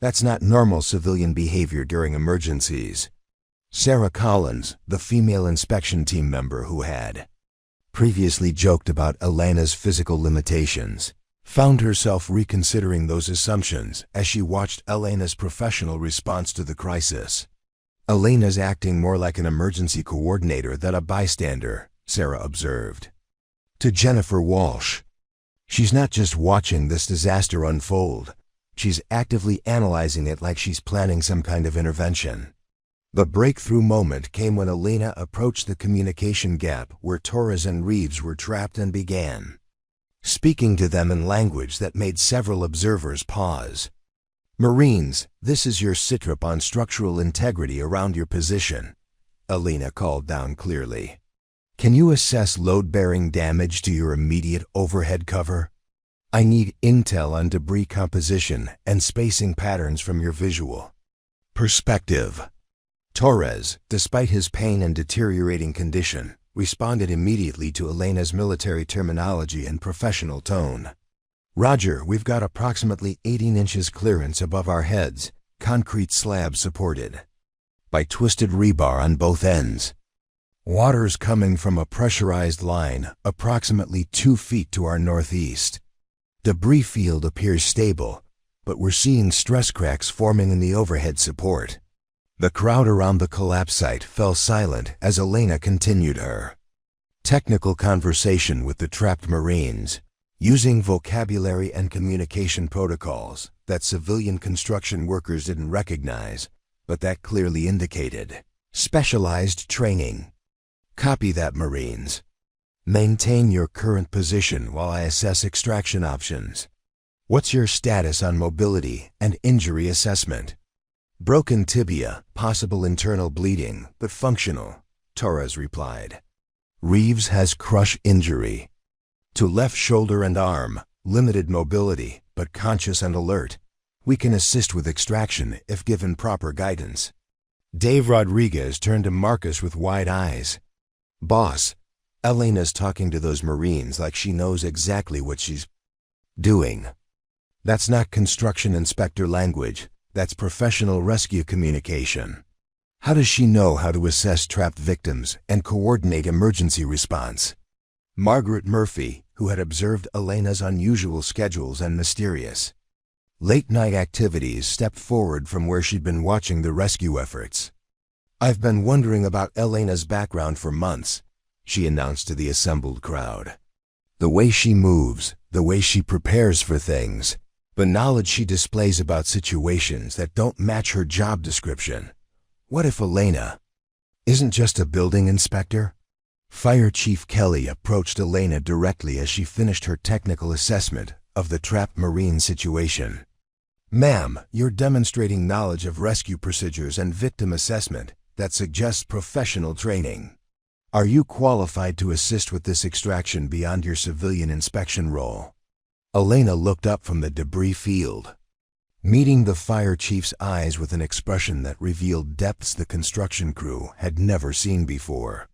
That's not normal civilian behavior during emergencies. Sarah Collins, the female inspection team member who had previously joked about Elena's physical limitations, found herself reconsidering those assumptions as she watched Elena's professional response to the crisis. Elena's acting more like an emergency coordinator than a bystander, Sarah observed. To Jennifer Walsh, she's not just watching this disaster unfold, she's actively analyzing it like she's planning some kind of intervention. The breakthrough moment came when Elena approached the communication gap where Torres and Reeves were trapped and began speaking to them in language that made several observers pause. Marines, this is your sitrep on structural integrity around your position, Elena called down clearly. Can you assess load-bearing damage to your immediate overhead cover? I need intel on debris composition and spacing patterns from your visual perspective. Torres, despite his pain and deteriorating condition, responded immediately to Elena's military terminology and professional tone. Roger, we've got approximately 18 inches clearance above our heads, concrete slab supported by twisted rebar on both ends. Water's coming from a pressurized line approximately 2 feet to our northeast. Debris field appears stable, but we're seeing stress cracks forming in the overhead support. The crowd around the collapse site fell silent as Elena continued her technical conversation with the trapped Marines, using vocabulary and communication protocols that civilian construction workers didn't recognize, but that clearly indicated specialized training. Copy that, Marines. Maintain your current position while I assess extraction options. What's your status on mobility and injury assessment? Broken tibia, possible internal bleeding, but functional, Torres replied. Reeves has crush injury to left shoulder and arm, limited mobility, but conscious and alert. We can assist with extraction if given proper guidance. Dave Rodriguez turned to Marcus with wide eyes. Boss, Elena's talking to those Marines like she knows exactly what she's doing. That's not construction inspector language. That's professional rescue communication. How does she know how to assess trapped victims and coordinate emergency response? Margaret Murphy, who had observed Elena's unusual schedules and mysterious late-night activities, stepped forward from where she'd been watching the rescue efforts. I've been wondering about Elena's background for months, she announced to the assembled crowd. The way she moves, the way she prepares for things, the knowledge she displays about situations that don't match her job description. What if Elena isn't just a building inspector? Fire Chief Kelly approached Elena directly as she finished her technical assessment of the trapped Marine situation. Ma'am, you're demonstrating knowledge of rescue procedures and victim assessment that suggests professional training. Are you qualified to assist with this extraction beyond your civilian inspection role? Elena looked up from the debris field, meeting the fire chief's eyes with an expression that revealed depths the construction crew had never seen before.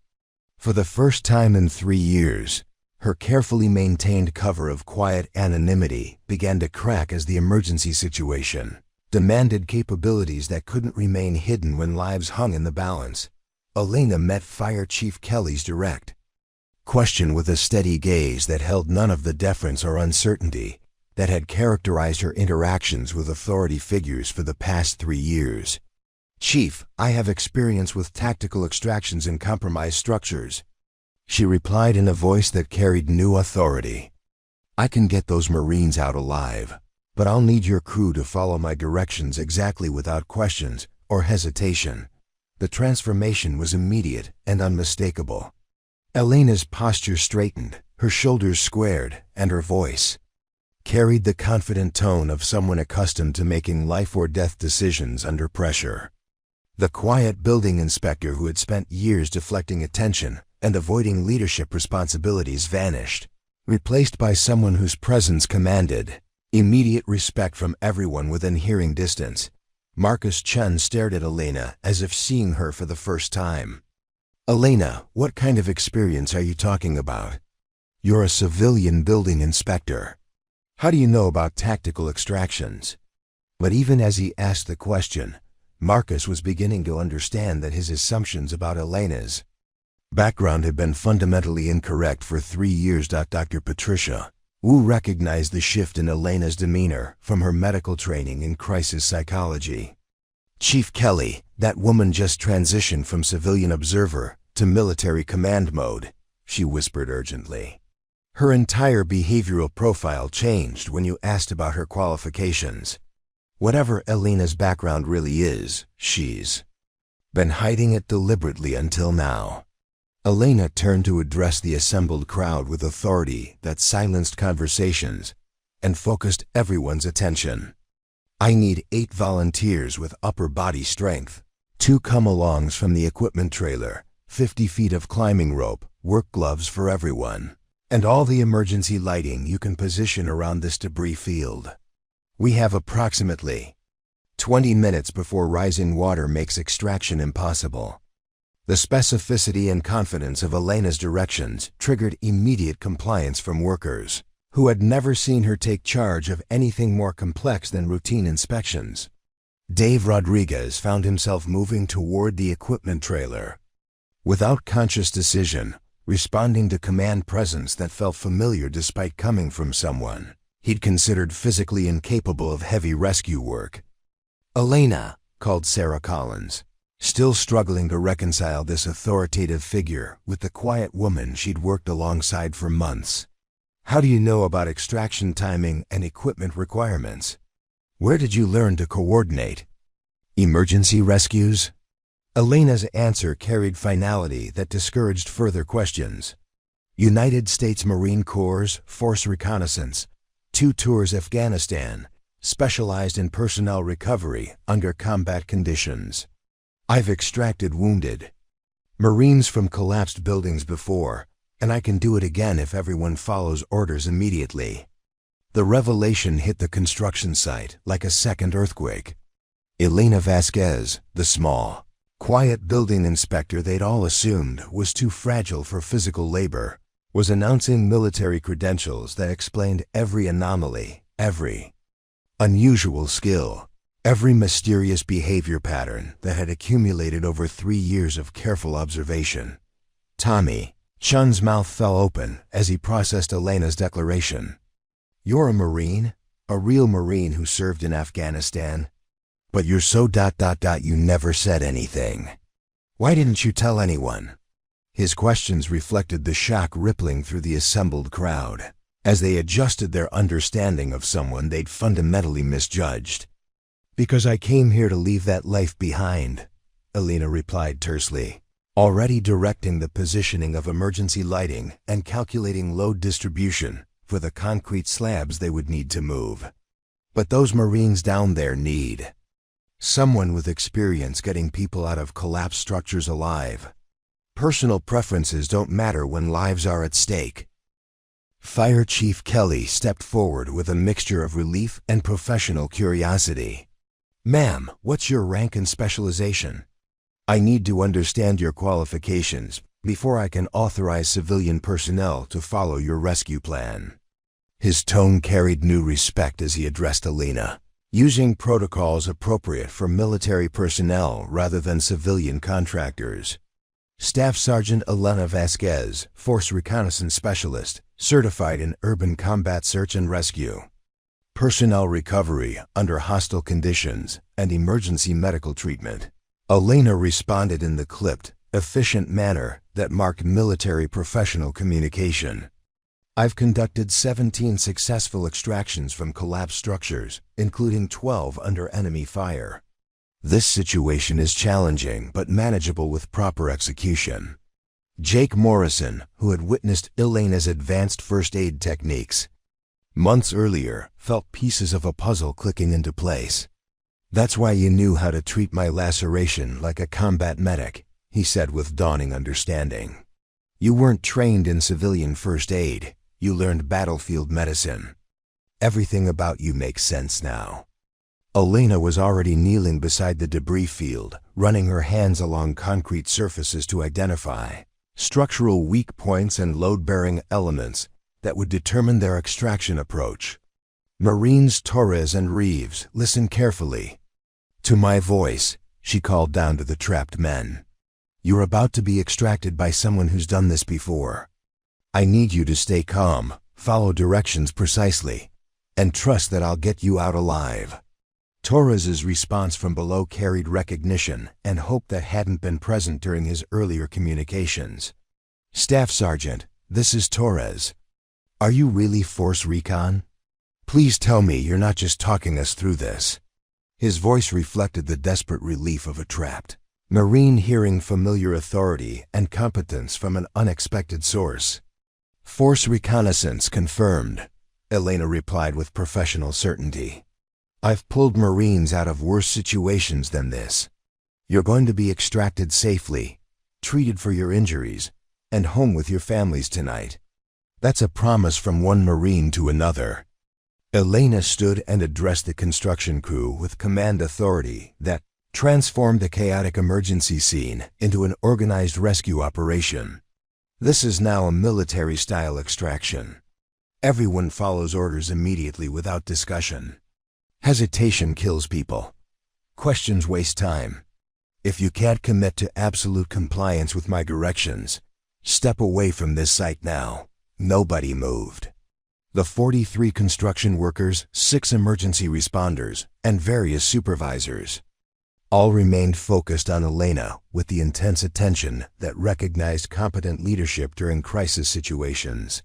For the first time in 3 years, her carefully maintained cover of quiet anonymity began to crack as the emergency situation demanded capabilities that couldn't remain hidden when lives hung in the balance. Elena met Fire Chief Kelly's direct question with a steady gaze that held none of the deference or uncertainty that had characterized her interactions with authority figures for the past 3 years. "Chief, I have experience with tactical extractions in compromised structures," she replied in a voice that carried new authority. "I can get those Marines out alive, but I'll need your crew to follow my directions exactly without questions or hesitation." The transformation was immediate and unmistakable. Elena's posture straightened, her shoulders squared, and her voice carried the confident tone of someone accustomed to making life-or-death decisions under pressure. The quiet building inspector who had spent years deflecting attention and avoiding leadership responsibilities vanished, replaced by someone whose presence commanded immediate respect from everyone within hearing distance. Marcus Chen stared at Elena as if seeing her for the first time. "Elena, what kind of experience are you talking about? You're a civilian building inspector. How do you know about tactical extractions?" But even as he asked the question, Marcus was beginning to understand that his assumptions about Elena's background had been fundamentally incorrect for 3 years. Dr. Patricia Wu recognized the shift in Elena's demeanor from her medical training in crisis psychology. "Chief Kelly, that woman just transitioned from civilian observer to military command mode," she whispered urgently. "Her entire behavioral profile changed when you asked about her qualifications. Whatever Elena's background really is, she's been hiding it deliberately until now." Elena turned to address the assembled crowd with authority that silenced conversations and focused everyone's attention. "I need 8 volunteers with upper body strength, 2 come-alongs from the equipment trailer, 50 feet of climbing rope, work gloves for everyone, and all the emergency lighting you can position around this debris field. We have approximately 20 minutes before rising water makes extraction impossible." The specificity and confidence of Elena's directions triggered immediate compliance from workers who had never seen her take charge of anything more complex than routine inspections. Dave Rodriguez found himself moving toward the equipment trailer without conscious decision, responding to command presence that felt familiar despite coming from someone he'd considered physically incapable of heavy rescue work. "Elena," called Sarah Collins, still struggling to reconcile this authoritative figure with the quiet woman she'd worked alongside for months. "How do you know about extraction timing and equipment requirements? Where did you learn to coordinate emergency rescues?" Elena's answer carried finality that discouraged further questions. "United States Marine Corps Force Reconnaissance, 2 tours Afghanistan, specialized in personnel recovery under combat conditions. I've extracted wounded Marines from collapsed buildings before, and I can do it again if everyone follows orders immediately." The revelation hit the construction site like a second earthquake. Elena Vasquez, the small, quiet building inspector they'd all assumed was too fragile for physical labor, was announcing military credentials that explained every anomaly, every unusual skill, every mysterious behavior pattern that had accumulated over 3 years of careful observation. Tommy Chun's mouth fell open as he processed Elena's declaration. "You're a Marine, a real Marine who served in Afghanistan. But you're so ... you never said anything. Why didn't you tell anyone?" His questions reflected the shock rippling through the assembled crowd as they adjusted their understanding of someone they'd fundamentally misjudged. "Because I came here to leave that life behind," Elena replied tersely, already directing the positioning of emergency lighting and calculating load distribution for the concrete slabs they would need to move. "But those Marines down there need someone with experience getting people out of collapsed structures alive. Personal preferences don't matter when lives are at stake." Fire Chief Kelly stepped forward with a mixture of relief and professional curiosity. "Ma'am, what's your rank and specialization? I need to understand your qualifications before I can authorize civilian personnel to follow your rescue plan." His tone carried new respect as he addressed Elena. using protocols appropriate for military personnel rather than civilian contractors. Staff Sergeant Elena Vasquez, Force Reconnaissance Specialist, certified in urban combat search and rescue, personnel recovery under hostile conditions, and emergency medical treatment. Elena responded in the clipped, efficient manner that marked military professional communication. I've conducted 17 successful extractions from collapsed structures, including 12 under enemy fire. This situation is challenging but manageable with proper execution. Jake Morrison, who had witnessed Elena's advanced first aid techniques months earlier, felt pieces of a puzzle clicking into place. "That's why you knew how to treat my laceration like a combat medic," he said with dawning understanding. "You weren't trained in civilian first aid. You learned battlefield medicine. Everything about you makes sense now." Elena was already kneeling beside the debris field, running her hands along concrete surfaces to identify structural weak points and load-bearing elements that would determine their extraction approach. "Marines Torres and Reeves, listen carefully to my voice," she called down to the trapped men. "You're about to be extracted by someone who's done this before. I need you to stay calm, follow directions precisely, and trust that I'll get you out alive." Torres's response from below carried recognition and hope that hadn't been present during his earlier communications. "Staff Sergeant, this is Torres. Are you really Force Recon? Please tell me you're not just talking us through this." His voice reflected the desperate relief of a trapped Marine hearing familiar authority and competence from an unexpected source. "Force Reconnaissance confirmed," Elena replied with professional certainty. "I've pulled Marines out of worse situations than this. You're going to be extracted safely, treated for your injuries, and home with your families tonight. That's a promise from one Marine to another." Elena stood and addressed the construction crew with command authority that transformed a chaotic emergency scene into an organized rescue operation. "This is now a military-style extraction. Everyone follows orders immediately without discussion. Hesitation kills people. Questions waste time. If you can't commit to absolute compliance with my directions, step away from this site now." Nobody moved. The 43 construction workers, 6 emergency responders, and various supervisors all remained focused on Elena with the intense attention that recognized competent leadership during crisis situations.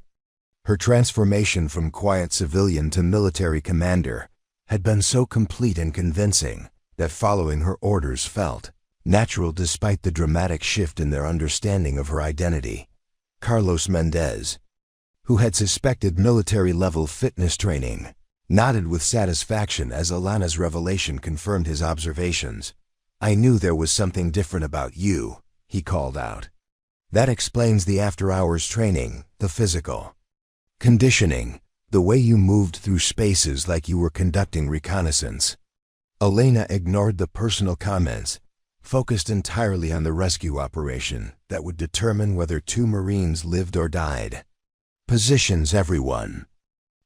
Her transformation from quiet civilian to military commander had been so complete and convincing that following her orders felt natural despite the dramatic shift in their understanding of her identity. Carlos Mendez, who had suspected military-level fitness training, nodded with satisfaction as Elena's revelation confirmed his observations. "I knew there was something different about you," he called out. "That explains the after-hours training, the physical conditioning, the way you moved through spaces like you were conducting reconnaissance." Elena ignored the personal comments, focused entirely on the rescue operation that would determine whether 2 Marines lived or died. "Positions, everyone.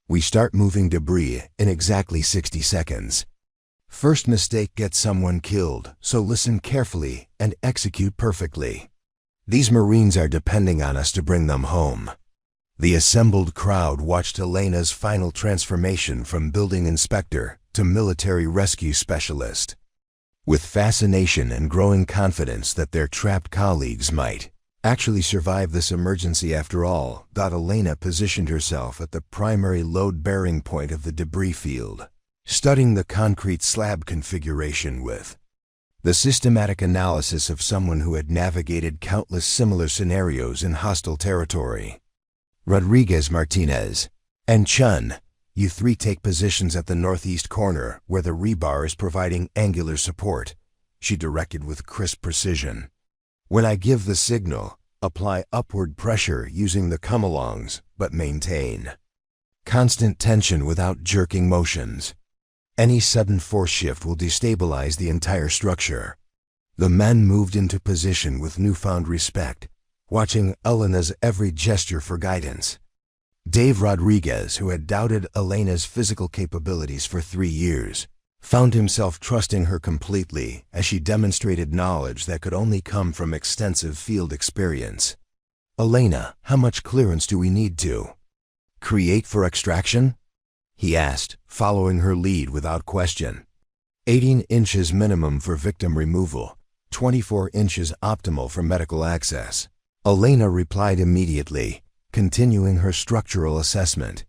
We start moving debris in exactly 60 seconds. First mistake gets someone killed, so listen carefully and execute perfectly. These Marines are depending on us to bring them home." The assembled crowd watched Elena's final transformation from building inspector to military rescue specialist, with fascination and growing confidence that their trapped colleagues might actually survive this emergency after all. Elena positioned herself at the primary load-bearing point of the debris field, studying the concrete slab configuration with the systematic analysis of someone who had navigated countless similar scenarios in hostile territory. "Rodriguez, Martinez, and Chun, you 3 take positions at the northeast corner where the rebar is providing angular support," she directed with crisp precision. "When I give the signal, apply upward pressure using the come-alongs, but maintain constant tension without jerking motions. Any sudden force shift will destabilize the entire structure." The men moved into position with newfound respect, watching Elena's every gesture for guidance. Dave Rodriguez, who had doubted Elena's physical capabilities for 3 years, found himself trusting her completely as she demonstrated knowledge that could only come from extensive field experience. "Elena, how much clearance do we need to create for extraction?" he asked, following her lead without question. 18 inches minimum for victim removal, 24 inches optimal for medical access. Elena replied immediately, continuing her structural assessment.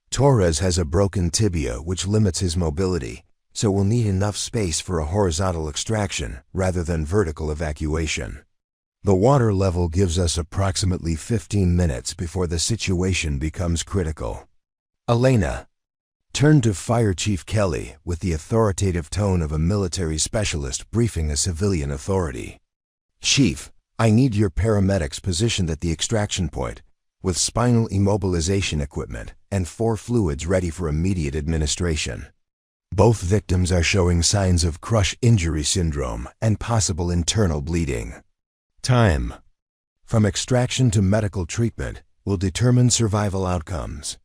"Torres has a broken tibia which limits his mobility, so we'll need enough space for a horizontal extraction rather than vertical evacuation. The water level gives us approximately 15 minutes before the situation becomes critical." Elena turned to Fire Chief Kelly with the authoritative tone of a military specialist briefing a civilian authority. "Chief, I need your paramedics positioned at the extraction point, with spinal immobilization equipment and 4 fluids ready for immediate administration. Both victims are showing signs of crush injury syndrome and possible internal bleeding. Time from extraction to medical treatment will determine survival outcomes."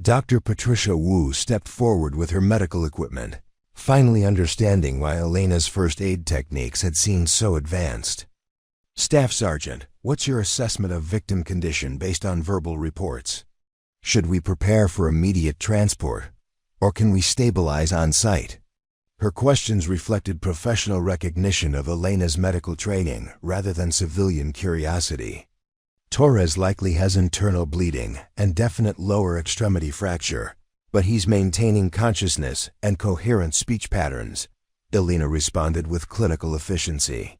Dr. Patricia Wu stepped forward with her medical equipment, finally understanding why Elena's first aid techniques had seemed so advanced. "Staff Sergeant, what's your assessment of victim condition based on verbal reports? Should we prepare for immediate transport, or can we stabilize on site?" Her questions reflected professional recognition of Elena's medical training rather than civilian curiosity. "Torres likely has internal bleeding and definite lower extremity fracture, but he's maintaining consciousness and coherent speech patterns," Elena responded with clinical efficiency.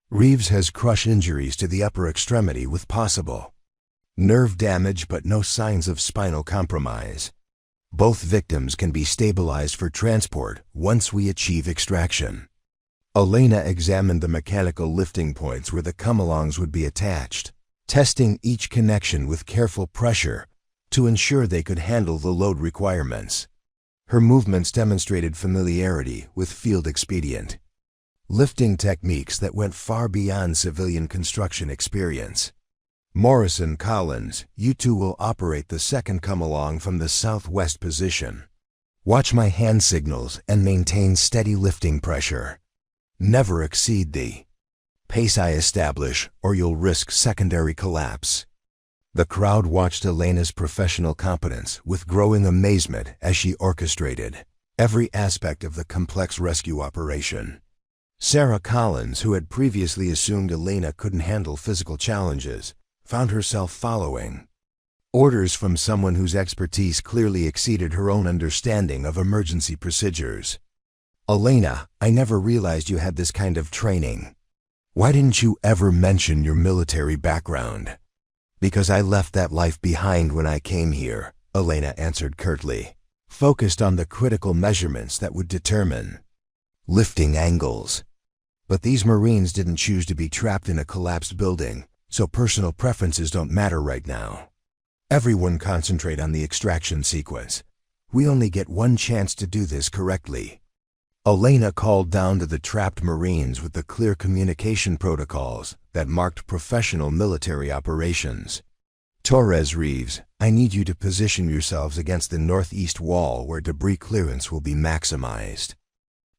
"Reeves has crush injuries to the upper extremity with possible nerve damage but no signs of spinal compromise. Both victims can be stabilized for transport once we achieve extraction." Elena examined the mechanical lifting points where the come-alongs would be attached, testing each connection with careful pressure to ensure they could handle the load requirements. Her movements demonstrated familiarity with field expedient lifting techniques that went far beyond civilian construction experience. "Morrison, Collins, you two will operate the second come-along from the southwest position. Watch my hand signals and maintain steady lifting pressure. Never exceed the pace I establish or you'll risk secondary collapse." The crowd watched Elena's professional competence with growing amazement as she orchestrated every aspect of the complex rescue operation. Sarah Collins, who had previously assumed Elena couldn't handle physical challenges, found herself following orders from someone whose expertise clearly exceeded her own understanding of emergency procedures. "Elena, I never realized you had this kind of training. Why didn't you ever mention your military background?" "Because I left that life behind when I came here," Elena answered curtly, focused on the critical measurements that would determine lifting angles. But these Marines didn't choose to be trapped in a collapsed building, so personal preferences don't matter right now. Everyone concentrate on the extraction sequence. We only get one chance to do this correctly. Elena called down to the trapped Marines with the clear communication protocols that marked professional military operations. "Torres, Reeves, I need you to position yourselves against the northeast wall where debris clearance will be maximized.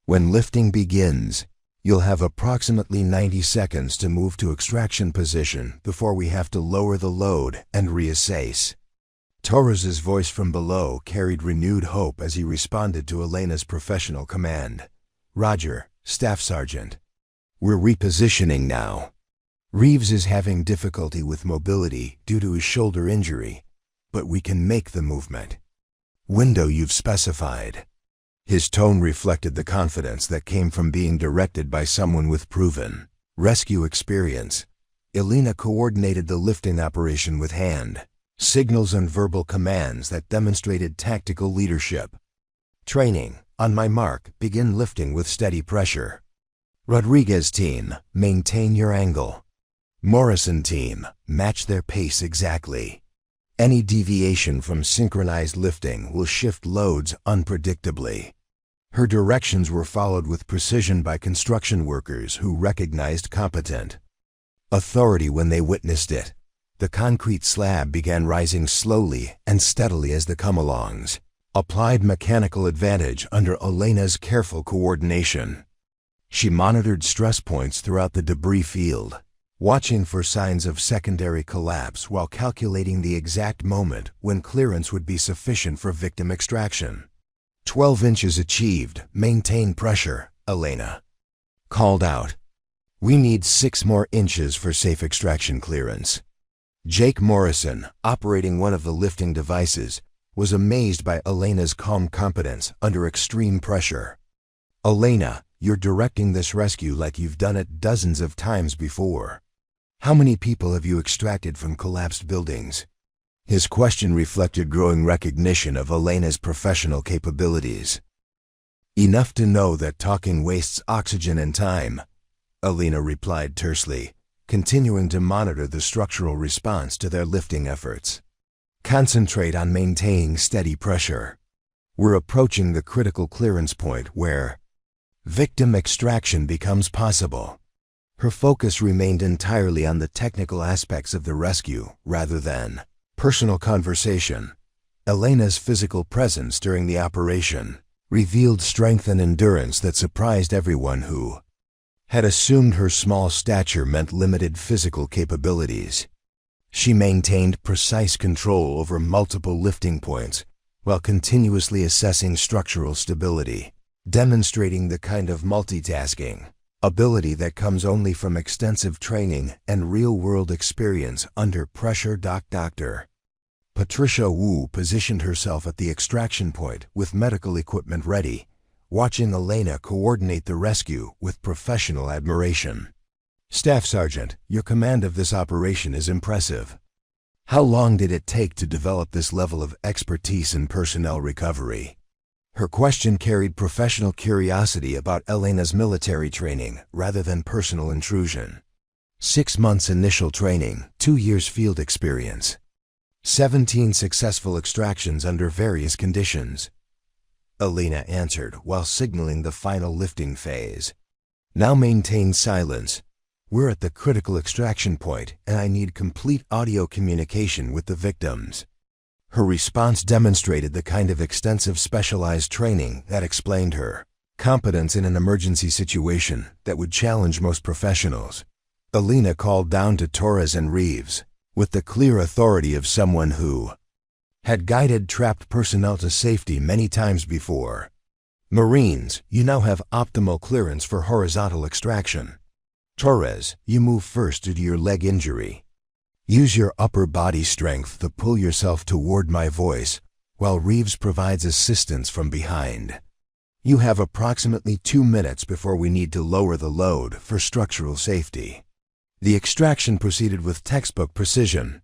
When lifting begins, you'll have approximately 90 seconds to move to extraction position before we have to lower the load and reassess." Torres's voice from below carried renewed hope as he responded to Elena's professional command. "Roger, Staff Sergeant. We're repositioning now. Reeves is having difficulty with mobility due to his shoulder injury, but we can make the movement. Window you've specified." His tone reflected the confidence that came from being directed by someone with proven rescue experience. Elena coordinated the lifting operation with hand signals and verbal commands that demonstrated tactical leadership. "Training, on my mark, begin lifting with steady pressure. Rodriguez team, maintain your angle. Morrison team, match their pace exactly. Any deviation from synchronized lifting will shift loads unpredictably." Her directions were followed with precision by construction workers who recognized competent authority when they witnessed it. The concrete slab began rising slowly and steadily as the come-alongs, applied mechanical advantage under Elena's careful coordination. She monitored stress points throughout the debris field, watching for signs of secondary collapse while calculating the exact moment when clearance would be sufficient for victim extraction. 12 inches achieved. Maintain pressure, Elena called out. We need 6 more inches for safe extraction clearance. Jake Morrison, operating one of the lifting devices, was amazed by Elena's calm competence under extreme pressure. Elena, you're directing this rescue like you've done it dozens of times before. How many people have you extracted from collapsed buildings? His question reflected growing recognition of Elena's professional capabilities. Enough to know that talking wastes oxygen and time, Elena replied tersely, continuing to monitor the structural response to their lifting efforts. Concentrate on maintaining steady pressure. We're approaching the critical clearance point where victim extraction becomes possible. Her focus remained entirely on the technical aspects of the rescue rather than personal conversation. Elena's physical presence during the operation revealed strength and endurance that surprised everyone who had assumed her small stature meant limited physical capabilities. She maintained precise control over multiple lifting points while continuously assessing structural stability, demonstrating the kind of multitasking ability that comes only from extensive training and real-world experience under pressure. Dr. Patricia Wu positioned herself at the extraction point with medical equipment ready, watching Elena coordinate the rescue with professional admiration. Staff Sergeant, your command of this operation is impressive. How long did it take to develop this level of expertise in personnel recovery? Her question carried professional curiosity about Elena's military training rather than personal intrusion. 6 months initial training, 2 years field experience. 17 successful extractions under various conditions, Elena answered while signaling the final lifting phase. Now maintain silence. We're at the critical extraction point and I need complete audio communication with the victims. Her response demonstrated the kind of extensive specialized training that explained her competence in an emergency situation that would challenge most professionals. Elena called down to Torres and Reeves with the clear authority of someone who had guided trapped personnel to safety many times before. Marines, you now have optimal clearance for horizontal extraction. Torres, you move first due to your leg injury. Use your upper body strength to pull yourself toward my voice, while Reeves provides assistance from behind. You have approximately 2 minutes before we need to lower the load for structural safety. The extraction proceeded with textbook precision,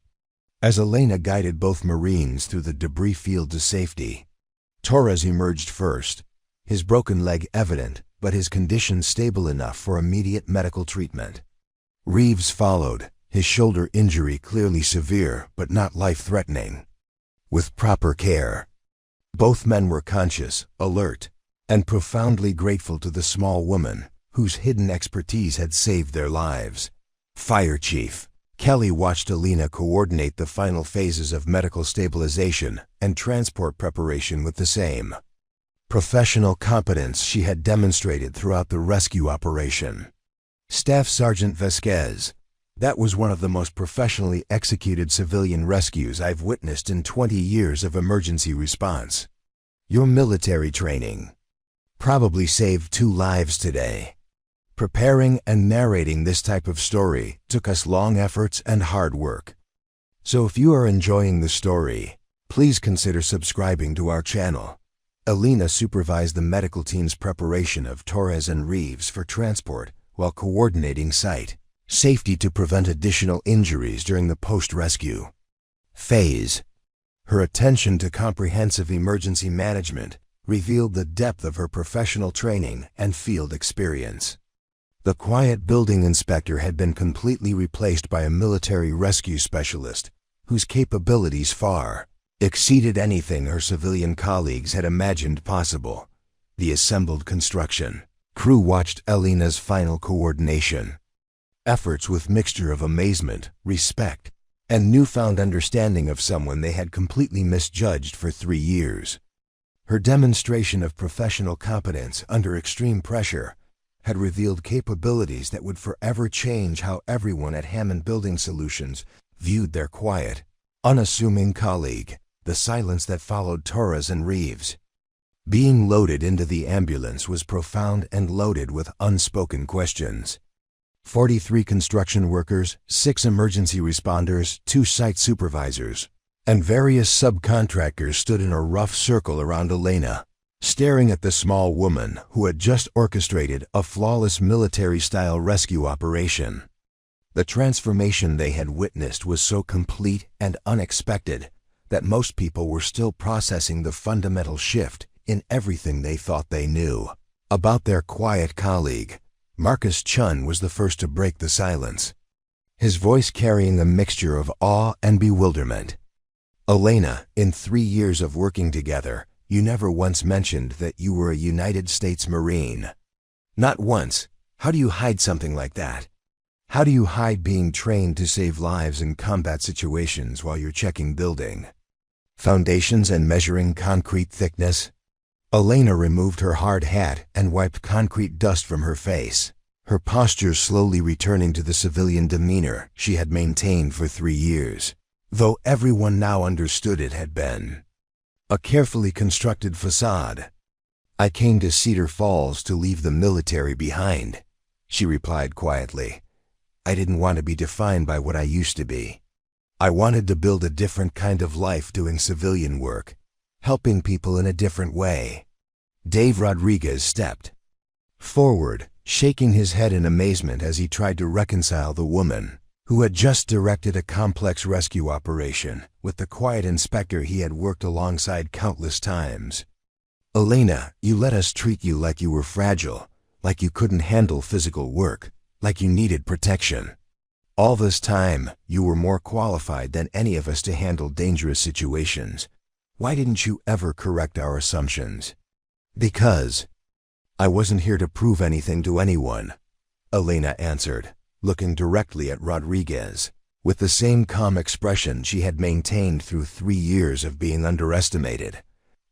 as Elena guided both Marines through the debris field to safety. Torres emerged first, his broken leg evident, but his condition stable enough for immediate medical treatment. Reeves followed, his shoulder injury clearly severe but not life-threatening. With proper care, both men were conscious, alert, and profoundly grateful to the small woman whose hidden expertise had saved their lives. Fire Chief Kelly watched Elena coordinate the final phases of medical stabilization and transport preparation with the same professional competence she had demonstrated throughout the rescue operation. Staff Sergeant Vasquez, that was one of the most professionally executed civilian rescues I've witnessed in 20 years of emergency response. Your military training probably saved 2 lives today. Preparing and narrating this type of story took us long efforts and hard work. So if you are enjoying the story, please consider subscribing to our channel. Elena supervised the medical team's preparation of Torres and Reeves for transport while coordinating site safety to prevent additional injuries during the post-rescue phase. Her attention to comprehensive emergency management revealed the depth of her professional training and field experience. The quiet building inspector had been completely replaced by a military rescue specialist whose capabilities far exceeded anything her civilian colleagues had imagined possible. The assembled construction crew watched Elena's final coordination efforts with mixture of amazement, respect, and newfound understanding of someone they had completely misjudged for 3 years. Her demonstration of professional competence under extreme pressure had revealed capabilities that would forever change how everyone at Hammond Building Solutions viewed their quiet, unassuming colleague. The silence that followed Torres and Reeves. Being loaded into the ambulance was profound and loaded with unspoken questions. 43 construction workers, 6 emergency responders, 2 site supervisors, and various subcontractors stood in a rough circle around Elena, staring at the small woman who had just orchestrated a flawless military-style rescue operation. The transformation they had witnessed was so complete and unexpected that most people were still processing the fundamental shift in everything they thought they knew about their quiet colleague. Marcus Chun was the first to break the silence, his voice carrying a mixture of awe and bewilderment. Elena, in 3 years of working together, you never once mentioned that you were a United States Marine. Not once. How do you hide something like that? How do you hide being trained to save lives in combat situations while you're checking building foundations and measuring concrete thickness? Elena removed her hard hat and wiped concrete dust from her face, her posture slowly returning to the civilian demeanor she had maintained for 3 years, though everyone now understood it had been a carefully constructed facade. I came to Cedar Falls to leave the military behind, she replied quietly. I didn't want to be defined by what I used to be. I wanted to build a different kind of life doing civilian work, helping people in a different way. Dave Rodriguez stepped forward, shaking his head in amazement as he tried to reconcile the woman who had just directed a complex rescue operation with the quiet inspector he had worked alongside countless times. Elena, you let us treat you like you were fragile, like you couldn't handle physical work, like you needed protection. All this time, you were more qualified than any of us to handle dangerous situations. Why didn't you ever correct our assumptions? Because I wasn't here to prove anything to anyone, Elena answered, looking directly at Rodriguez, with the same calm expression she had maintained through 3 years of being underestimated.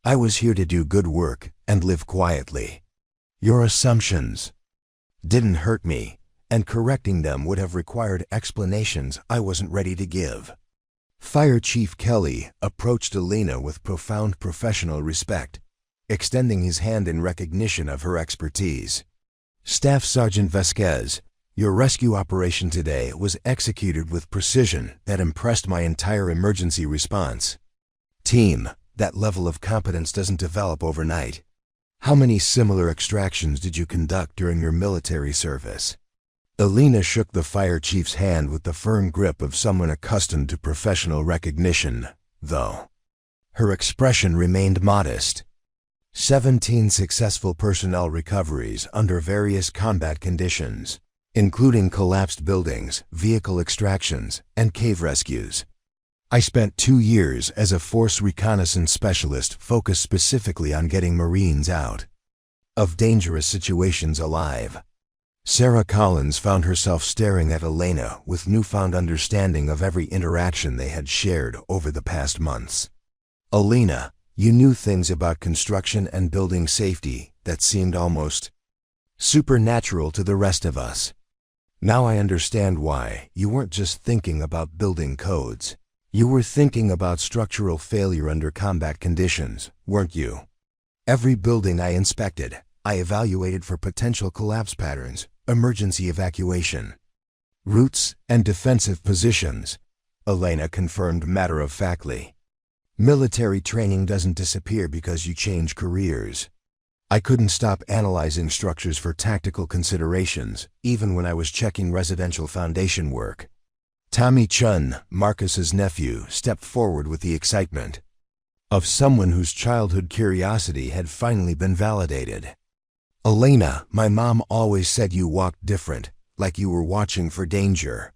I was here to do good work and live quietly. Your assumptions didn't hurt me, and correcting them would have required explanations I wasn't ready to give. Fire Chief Kelly approached Elena with profound professional respect, extending his hand in recognition of her expertise. Staff Sergeant Vasquez, your rescue operation today was executed with precision that impressed my entire emergency response team. That level of competence doesn't develop overnight. How many similar extractions did you conduct during your military service? Elena shook the fire chief's hand with the firm grip of someone accustomed to professional recognition, though her expression remained modest. 17 successful personnel recoveries under various combat conditions, including collapsed buildings, vehicle extractions, and cave rescues. I spent 2 years as a force reconnaissance specialist focused specifically on getting Marines out of dangerous situations alive. Sarah Collins found herself staring at Elena with newfound understanding of every interaction they had shared over the past months. Elena, you knew things about construction and building safety that seemed almost supernatural to the rest of us. Now I understand why you weren't just thinking about building codes. You were thinking about structural failure under combat conditions, weren't you? Every building I inspected, I evaluated for potential collapse patterns, emergency evacuation routes, and defensive positions, Elena confirmed matter-of-factly. Military training doesn't disappear because you change careers. I couldn't stop analyzing structures for tactical considerations, even when I was checking residential foundation work. Tommy Chun, Marcus's nephew, stepped forward with the excitement of someone whose childhood curiosity had finally been validated. Elena, my mom always said you walked different, like you were watching for danger.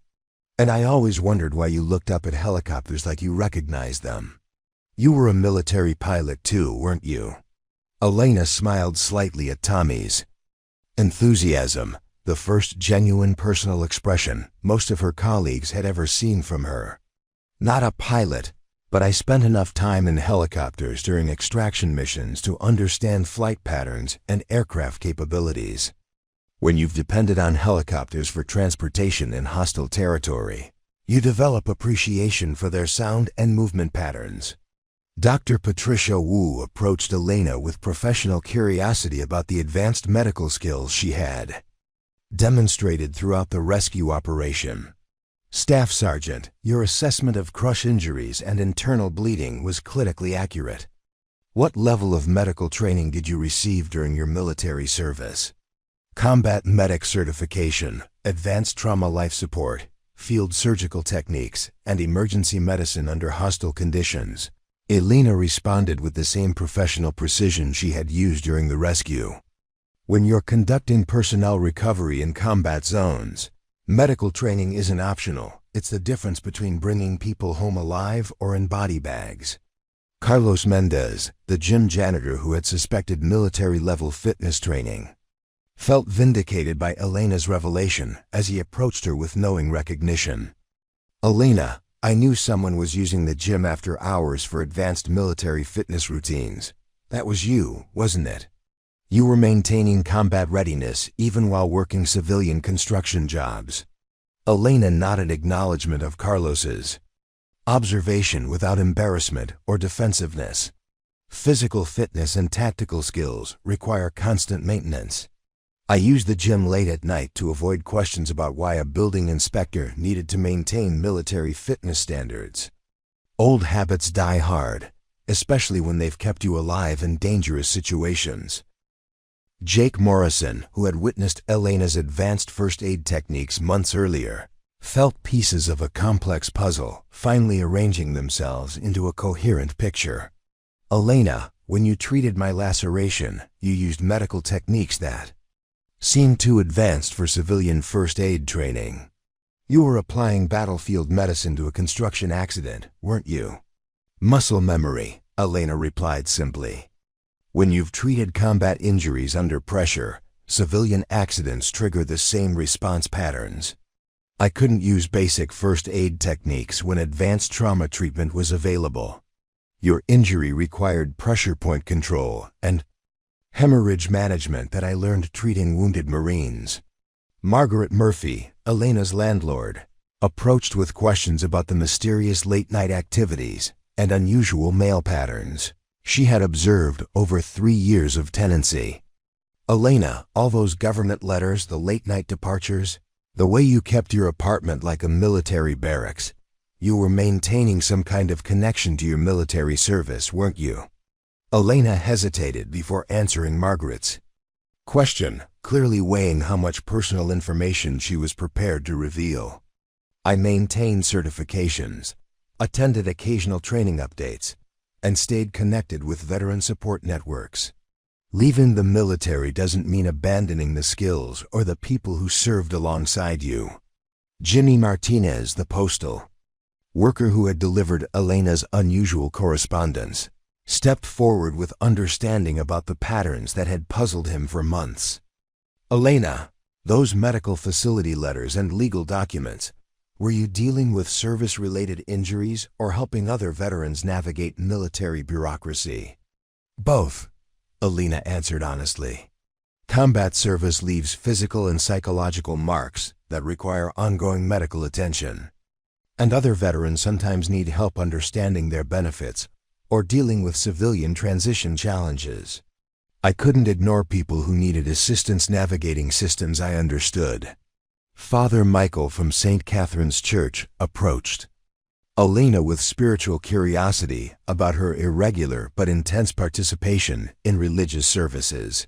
And I always wondered why you looked up at helicopters like you recognized them. You were a military pilot too, weren't you? Elena smiled slightly at Tommy's enthusiasm, the first genuine personal expression most of her colleagues had ever seen from her. Not a pilot, But I spent enough time in helicopters during extraction missions to understand flight patterns and aircraft capabilities. When you've depended on helicopters for transportation in hostile territory, you develop appreciation for their sound and movement patterns. Dr. Patricia Wu approached Elena with professional curiosity about the advanced medical skills she had demonstrated throughout the rescue operation. Staff Sergeant, your assessment of crush injuries and internal bleeding was clinically accurate. What level of medical training did you receive during your military service? Combat medic certification, advanced trauma life support, field surgical techniques, and emergency medicine under hostile conditions. Elena responded with the same professional precision she had used during the rescue. When you're conducting personnel recovery in combat zones, medical training isn't optional. It's the difference between bringing people home alive or in body bags. Carlos Mendez, the gym janitor who had suspected military-level fitness training, felt vindicated by Elena's revelation as he approached her with knowing recognition. Elena, I knew someone was using the gym after hours for advanced military fitness routines. That was you, wasn't it? You were maintaining combat readiness even while working civilian construction jobs. Elena nodded acknowledgement of Carlos's observation without embarrassment or defensiveness. Physical fitness and tactical skills require constant maintenance. I used the gym late at night to avoid questions about why a building inspector needed to maintain military fitness standards. Old habits die hard, especially when they've kept you alive in dangerous situations. Jake Morrison, who had witnessed Elena's advanced first aid techniques months earlier, felt pieces of a complex puzzle finally arranging themselves into a coherent picture. Elena, when you treated my laceration, you used medical techniques that seemed too advanced for civilian first aid training. You were applying battlefield medicine to a construction accident, weren't you? Muscle memory, Elena replied simply. When you've treated combat injuries under pressure, civilian accidents trigger the same response patterns. I couldn't use basic first aid techniques when advanced trauma treatment was available. Your injury required pressure point control and hemorrhage management that I learned treating wounded Marines. Margaret Murphy, Elena's landlord, approached with questions about the mysterious late-night activities and unusual mail patterns she had observed over 3 years of tenancy. Elena, all those government letters, the late-night departures, the way you kept your apartment like a military barracks. You were maintaining some kind of connection to your military service, weren't you? Elena hesitated before answering Margaret's question, clearly weighing how much personal information she was prepared to reveal. I maintained certifications, attended occasional training updates, and stayed connected with veteran support networks. Leaving the military doesn't mean abandoning the skills or the people who served alongside you. Ginny Martinez, the postal worker who had delivered Elena's unusual correspondence, stepped forward with understanding about the patterns that had puzzled him for months. Elena, those medical facility letters and legal documents, were you dealing with service-related injuries or helping other veterans navigate military bureaucracy? Both, Elena answered honestly. Combat service leaves physical and psychological marks that require ongoing medical attention. And other veterans sometimes need help understanding their benefits or dealing with civilian transition challenges. I couldn't ignore people who needed assistance navigating systems I understood. Father Michael from St. Catherine's Church approached Elena with spiritual curiosity about her irregular but intense participation in religious services.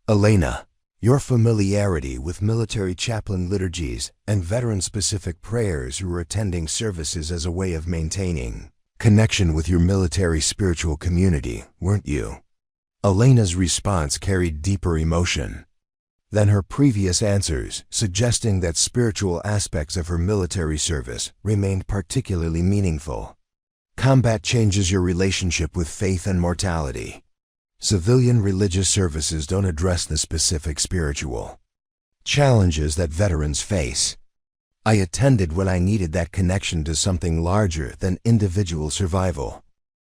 Elena, your familiarity with military chaplain liturgies and veteran-specific prayers you were attending services as a way of maintaining connection with your military spiritual community, weren't you? Elena's response carried deeper emotion than her previous answers, suggesting that spiritual aspects of her military service remained particularly meaningful. Combat changes your relationship with faith and mortality. Civilian religious services don't address the specific spiritual challenges that veterans face. I attended when I needed that connection to something larger than individual survival.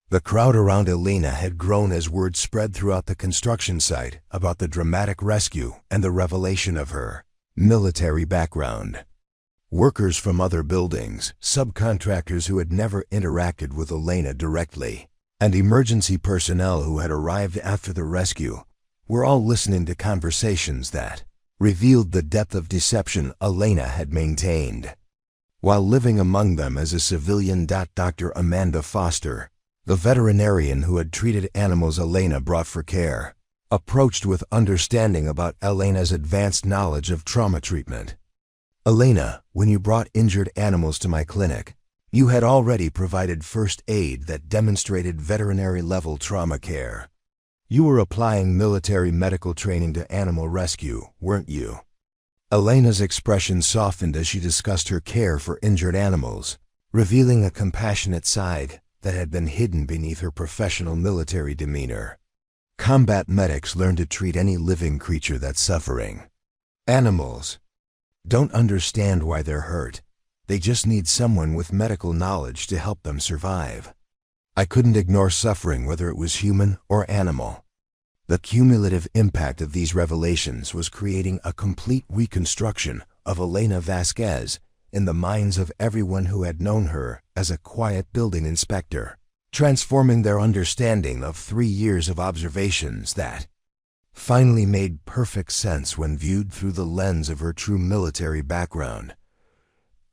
The crowd around Elena had grown as word spread throughout the construction site about the dramatic rescue and the revelation of her military background. Workers from other buildings, subcontractors who had never interacted with Elena directly, and emergency personnel who had arrived after the rescue were all listening to conversations that revealed the depth of deception Elena had maintained. While living among them as a civilian, Dr. Amanda Foster, the veterinarian who had treated animals Elena brought for care, approached with understanding about Elena's advanced knowledge of trauma treatment. Elena, when you brought injured animals to my clinic, you had already provided first aid that demonstrated veterinary-level trauma care. You were applying military medical training to animal rescue, weren't you? Elena's expression softened as she discussed her care for injured animals, revealing a compassionate side that had been hidden beneath her professional military demeanor. Combat medics learn to treat any living creature that's suffering. Animals don't understand why they're hurt. They just need someone with medical knowledge to help them survive. I couldn't ignore suffering, whether it was human or animal. The cumulative impact of these revelations was creating a complete reconstruction of Elena Vasquez in the minds of everyone who had known her as a quiet building inspector, transforming their understanding of 3 years of observations that finally made perfect sense when viewed through the lens of her true military background.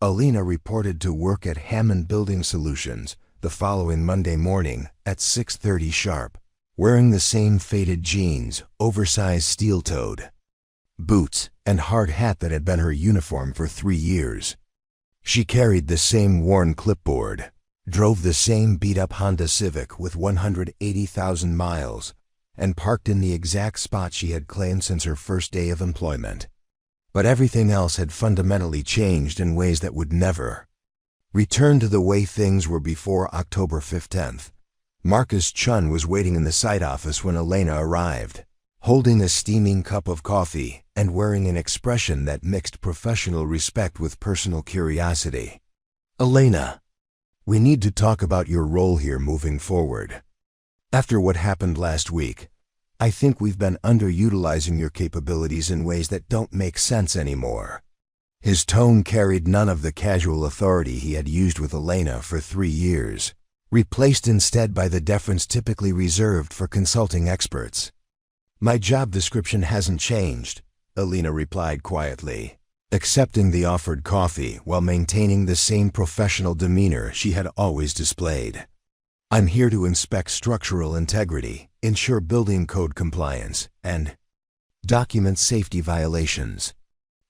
Elena reported to work at Hammond Building Solutions the following Monday morning at 6:30 sharp, wearing the same faded jeans, oversized steel-toed boots, and hard hat that had been her uniform for 3 years. She carried the same worn clipboard, drove the same beat-up Honda Civic with 180,000 miles, and parked in the exact spot she had claimed since her first day of employment. But everything else had fundamentally changed in ways that would never return to the way things were before October 15th. Marcus Chun was waiting in the site office when Elena arrived, holding a steaming cup of coffee and wearing an expression that mixed professional respect with personal curiosity. "Elena, we need to talk about your role here moving forward. After what happened last week, I think we've been underutilizing your capabilities in ways that don't make sense anymore." His tone carried none of the casual authority he had used with Elena for 3 years, replaced instead by the deference typically reserved for consulting experts. "My job description hasn't changed," Elena replied quietly, accepting the offered coffee while maintaining the same professional demeanor she had always displayed. "I'm here to inspect structural integrity, ensure building code compliance, and document safety violations.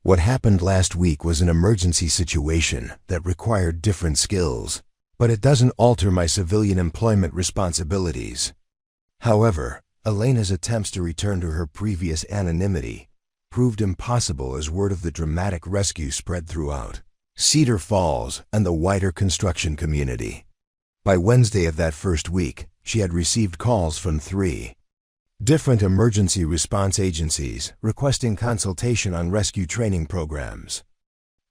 What happened last week was an emergency situation that required different skills, but it doesn't alter my civilian employment responsibilities." However, Elena's attempts to return to her previous anonymity proved impossible as word of the dramatic rescue spread throughout Cedar Falls and the wider construction community. By Wednesday of that first week, she had received calls from 3 different emergency response agencies requesting consultation on rescue training programs.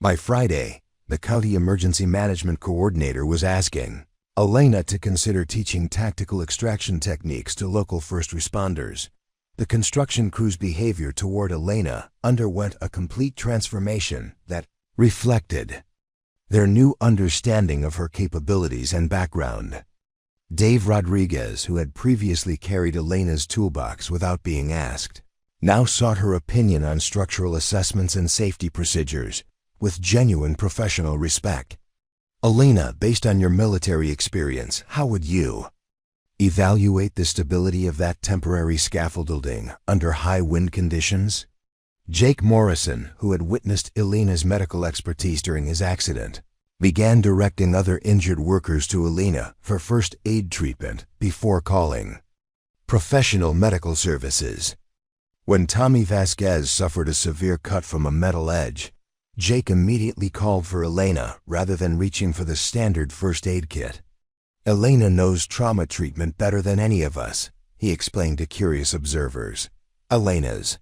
By Friday, the county emergency management coordinator was asking Elena to consider teaching tactical extraction techniques to local first responders. The construction crew's behavior toward Elena underwent a complete transformation that reflected their new understanding of her capabilities and background. Dave Rodriguez, who had previously carried Elena's toolbox without being asked, now sought her opinion on structural assessments and safety procedures with genuine professional respect. "Elena, based on your military experience, how would you evaluate the stability of that temporary scaffolding under high wind conditions?" Jake Morrison, who had witnessed Elena's medical expertise during his accident, began directing other injured workers to Elena for first aid treatment before calling professional medical services. When Tommy Vasquez suffered a severe cut from a metal edge, Jake immediately called for Elena rather than reaching for the standard first aid kit. "Elena knows trauma treatment better than any of us," he explained to curious observers. Elena's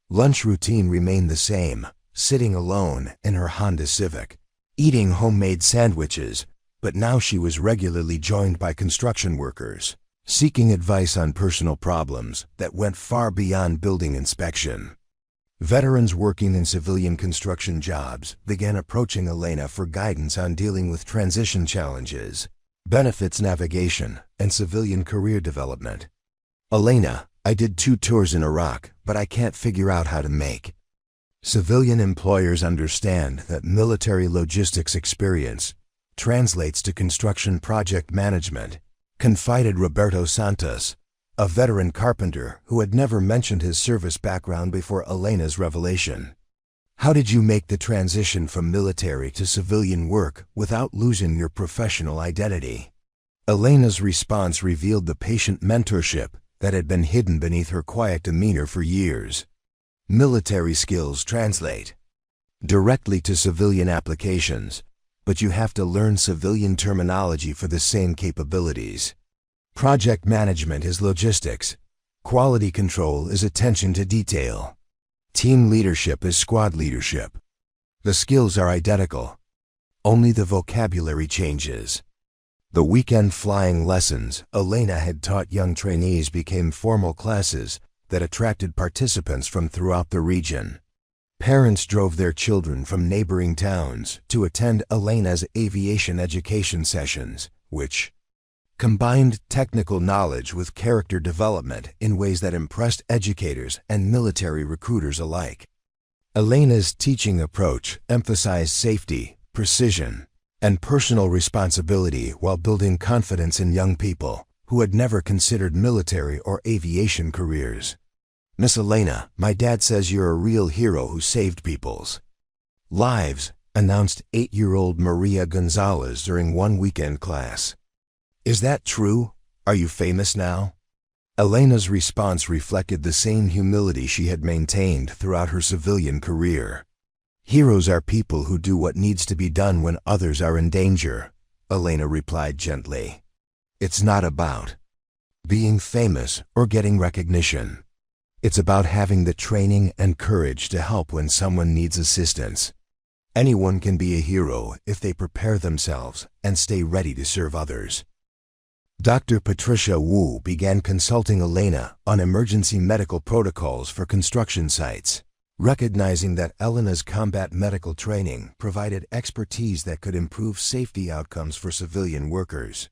lunch routine remained the same, sitting alone in her Honda Civic, eating homemade sandwiches, but now she was regularly joined by construction workers, seeking advice on personal problems that went far beyond building inspection. Veterans working in civilian construction jobs began approaching Elena for guidance on dealing with transition challenges, benefits navigation, and civilian career development. "Elena, I did 2 tours in Iraq, but I can't figure out how to make." Civilian employers understand that military logistics experience translates to construction project management, confided Roberto Santos, a veteran carpenter who had never mentioned his service background before Elena's revelation. "How did you make the transition from military to civilian work without losing your professional identity?" Elena's response revealed the patient mentorship that had been hidden beneath her quiet demeanor for years. Military skills translate directly to civilian applications, but you have to learn civilian terminology for the same capabilities. Project management is logistics. Quality control is attention to detail. Team leadership is squad leadership. The skills are identical. Only the vocabulary changes. The weekend flying lessons Elena had taught young trainees became formal classes that attracted participants from throughout the region. Parents drove their children from neighboring towns to attend Elena's aviation education sessions, which combined technical knowledge with character development in ways that impressed educators and military recruiters alike. Elena's teaching approach emphasized safety, precision, and personal responsibility while building confidence in young people who had never considered military or aviation careers. "Miss Elena, my dad says you're a real hero who saved people's lives," announced 8-year-old Maria Gonzalez during one weekend class. "Is that true? Are you famous now?" Elena's response reflected the same humility she had maintained throughout her civilian career. "Heroes are people who do what needs to be done when others are in danger," Elena replied gently. "It's not about being famous or getting recognition. It's about having the training and courage to help when someone needs assistance. Anyone can be a hero if they prepare themselves and stay ready to serve others." Dr. Patricia Wu began consulting Elena on emergency medical protocols for construction sites, recognizing that Elena's combat medical training provided expertise that could improve safety outcomes for civilian workers.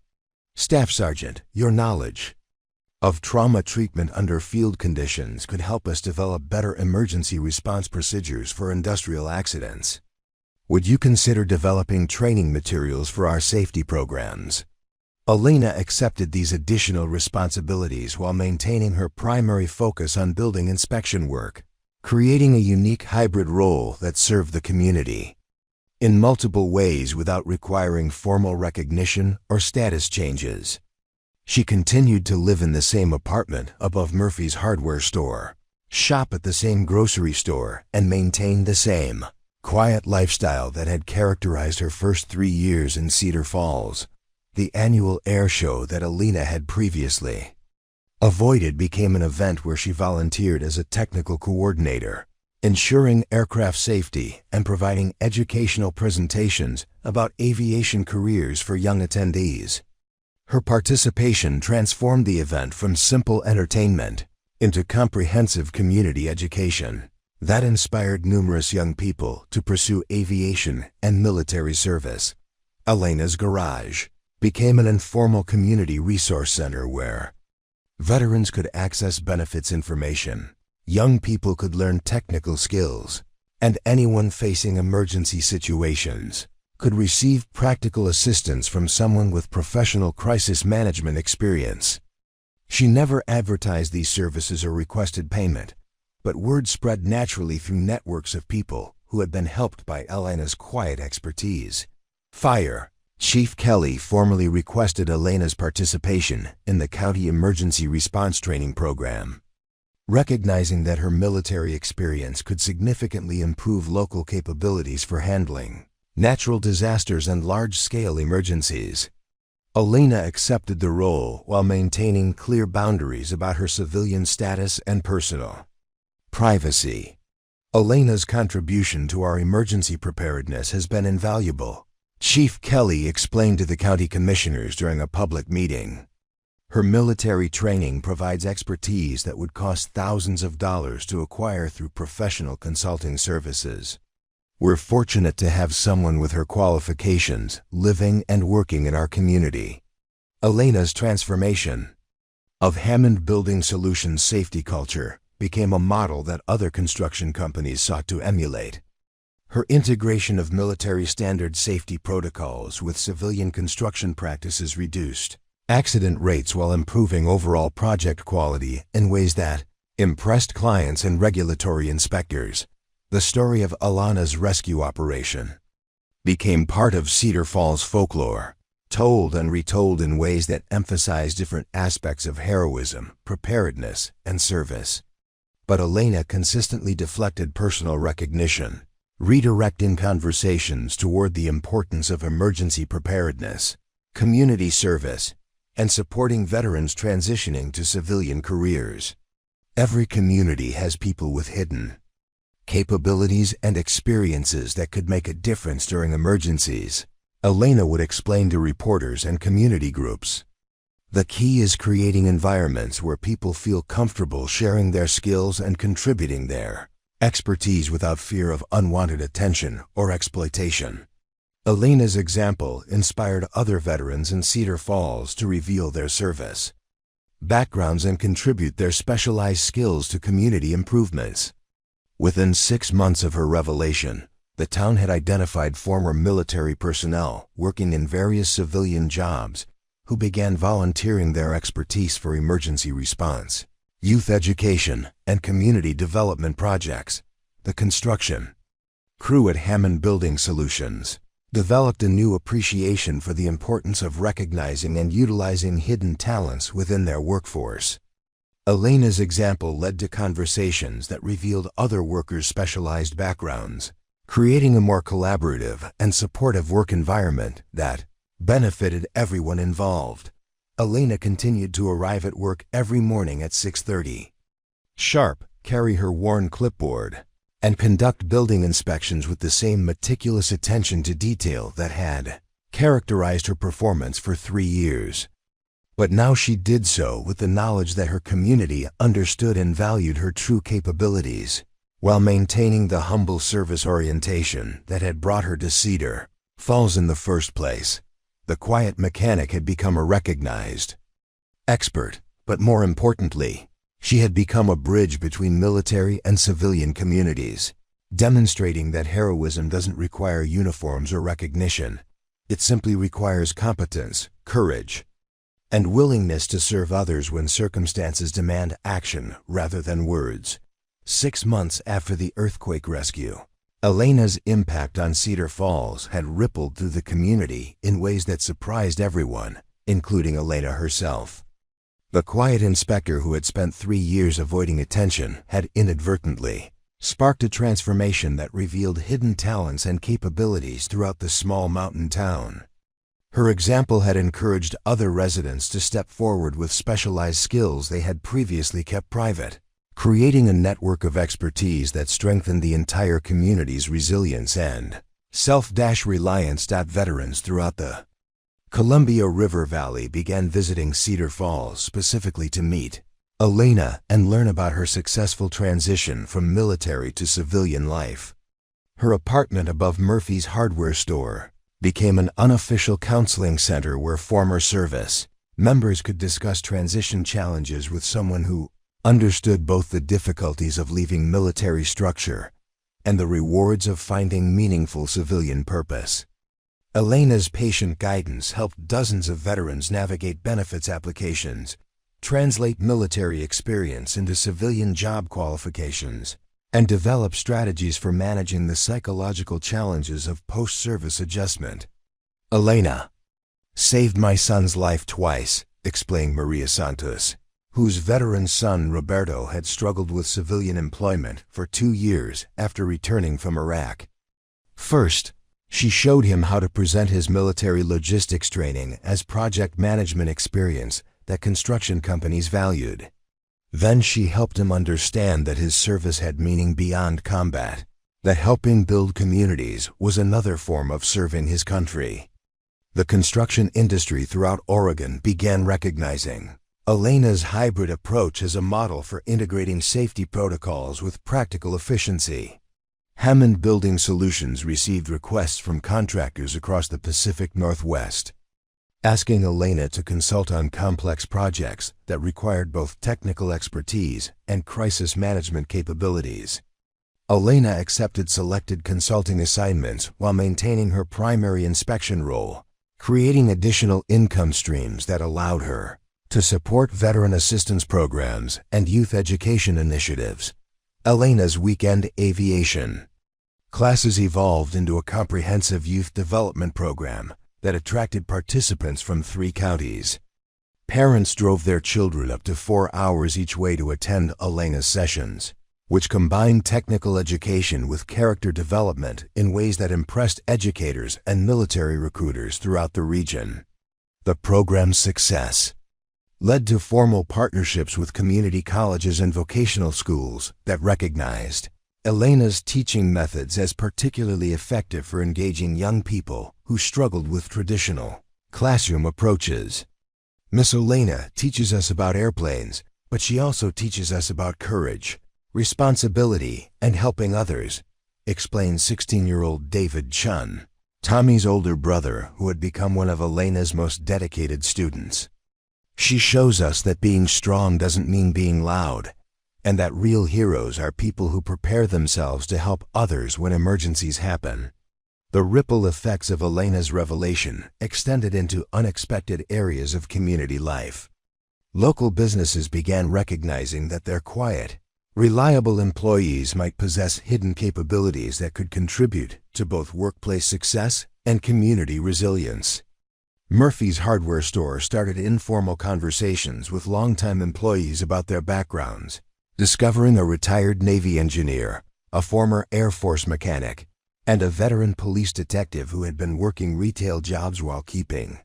"Staff Sergeant, your knowledge of trauma treatment under field conditions could help us develop better emergency response procedures for industrial accidents. Would you consider developing training materials for our safety programs?" Elena accepted these additional responsibilities while maintaining her primary focus on building inspection work, creating a unique hybrid role that served the community in multiple ways without requiring formal recognition or status changes. She continued to live in the same apartment above Murphy's hardware store, shop at the same grocery store, and maintain the same quiet lifestyle that had characterized her first 3 years in Cedar Falls. The annual air show that Elena had previously avoided became an event where she volunteered as a technical coordinator, ensuring aircraft safety and providing educational presentations about aviation careers for young attendees. Her participation transformed the event from simple entertainment into comprehensive community education that inspired numerous young people to pursue aviation and military service. Elena's Garage became an informal community resource center where veterans could access benefits information, young people could learn technical skills, and anyone facing emergency situations could receive practical assistance from someone with professional crisis management experience. She never advertised these services or requested payment, but word spread naturally through networks of people who had been helped by Elena's quiet expertise. Fire Chief Kelly formally requested Elena's participation in the County Emergency Response Training Program, recognizing that her military experience could significantly improve local capabilities for handling natural disasters and large-scale emergencies. Elena accepted the role while maintaining clear boundaries about her civilian status and personal privacy. Elena's contribution to our emergency preparedness has been invaluable, Chief Kelly explained to the county commissioners during a public meeting. Her military training provides expertise that would cost thousands of dollars to acquire through professional consulting services. We're fortunate to have someone with her qualifications living and working in our community. Elena's transformation of Hammond Building Solutions' safety culture became a model that other construction companies sought to emulate. Her integration of military standard safety protocols with civilian construction practices reduced accident rates while improving overall project quality in ways that impressed clients and regulatory inspectors. The story of Elena's rescue operation became part of Cedar Falls folklore, told and retold in ways that emphasize different aspects of heroism, preparedness, and service. But Elena consistently deflected personal recognition, redirecting conversations toward the importance of emergency preparedness, community service, and supporting veterans transitioning to civilian careers. Every community has people with hidden capabilities and experiences that could make a difference during emergencies, Elena would explain to reporters and community groups. The key is creating environments where people feel comfortable sharing their skills and contributing their expertise without fear of unwanted attention or exploitation. Elena's example inspired other veterans in Cedar Falls to reveal their service backgrounds and contribute their specialized skills to community improvements. Within 6 months of her revelation, the town had identified former military personnel working in various civilian jobs who began volunteering their expertise for emergency response, youth education, and community development projects. The construction crew at Hammond Building Solutions developed a new appreciation for the importance of recognizing and utilizing hidden talents within their workforce. Elena's example led to conversations that revealed other workers' specialized backgrounds, creating a more collaborative and supportive work environment that benefited everyone involved. Elena continued to arrive at work every morning at 6:30 sharp, carry her worn clipboard, and conduct building inspections with the same meticulous attention to detail that had characterized her performance for 3 years. But now she did so with the knowledge that her community understood and valued her true capabilities, while maintaining the humble service orientation that had brought her to Cedar Falls in the first place. The quiet mechanic had become a recognized expert, but more importantly, she had become a bridge between military and civilian communities, demonstrating that heroism doesn't require uniforms or recognition. It simply requires competence, courage, and willingness to serve others when circumstances demand action rather than words. 6 months after the earthquake rescue, Elena's impact on Cedar Falls had rippled through the community in ways that surprised everyone, including Elena herself. The quiet inspector who had spent 3 years avoiding attention had inadvertently sparked a transformation that revealed hidden talents and capabilities throughout the small mountain town. Her example had encouraged other residents to step forward with specialized skills they had previously kept private, creating a network of expertise that strengthened the entire community's resilience and self-reliance. Veterans throughout the Columbia River Valley began visiting Cedar Falls specifically to meet Elena and learn about her successful transition from military to civilian life. Her apartment above Murphy's hardware store became an unofficial counseling center where former service members could discuss transition challenges with someone who understood both the difficulties of leaving military structure and the rewards of finding meaningful civilian purpose. Elena's patient guidance helped dozens of veterans navigate benefits applications, translate military experience into civilian job qualifications, and develop strategies for managing the psychological challenges of post-service adjustment. Elena saved my son's life twice, explained Maria Santos, whose veteran son Roberto had struggled with civilian employment for 2 years after returning from Iraq. First, she showed him how to present his military logistics training as project management experience that construction companies valued. Then she helped him understand that his service had meaning beyond combat, that helping build communities was another form of serving his country. The construction industry throughout Oregon began recognizing Elena's hybrid approach as a model for integrating safety protocols with practical efficiency. Hammond Building Solutions received requests from contractors across the Pacific Northwest, asking Elena to consult on complex projects that required both technical expertise and crisis management capabilities. Elena accepted selected consulting assignments while maintaining her primary inspection role, creating additional income streams that allowed her to support veteran assistance programs and youth education initiatives. Elena's weekend aviation classes evolved into a comprehensive youth development program that attracted participants from 3 counties. Parents drove their children up to 4 hours each way to attend Elena's sessions, which combined technical education with character development in ways that impressed educators and military recruiters throughout the region. The program's success led to formal partnerships with community colleges and vocational schools that recognized Elena's teaching methods as particularly effective for engaging young people who struggled with traditional classroom approaches. Miss Elena teaches us about airplanes, but she also teaches us about courage, responsibility, and helping others, explains 16-year-old David Chun, Tommy's older brother who had become one of Elena's most dedicated students. She shows us that being strong doesn't mean being loud, and that real heroes are people who prepare themselves to help others when emergencies happen. The ripple effects of Elena's revelation extended into unexpected areas of community life. Local businesses began recognizing that their quiet, reliable employees might possess hidden capabilities that could contribute to both workplace success and community resilience. Murphy's hardware store started informal conversations with longtime employees about their backgrounds, discovering a retired Navy engineer, a former Air Force mechanic, and a veteran police detective who had been working retail jobs while keeping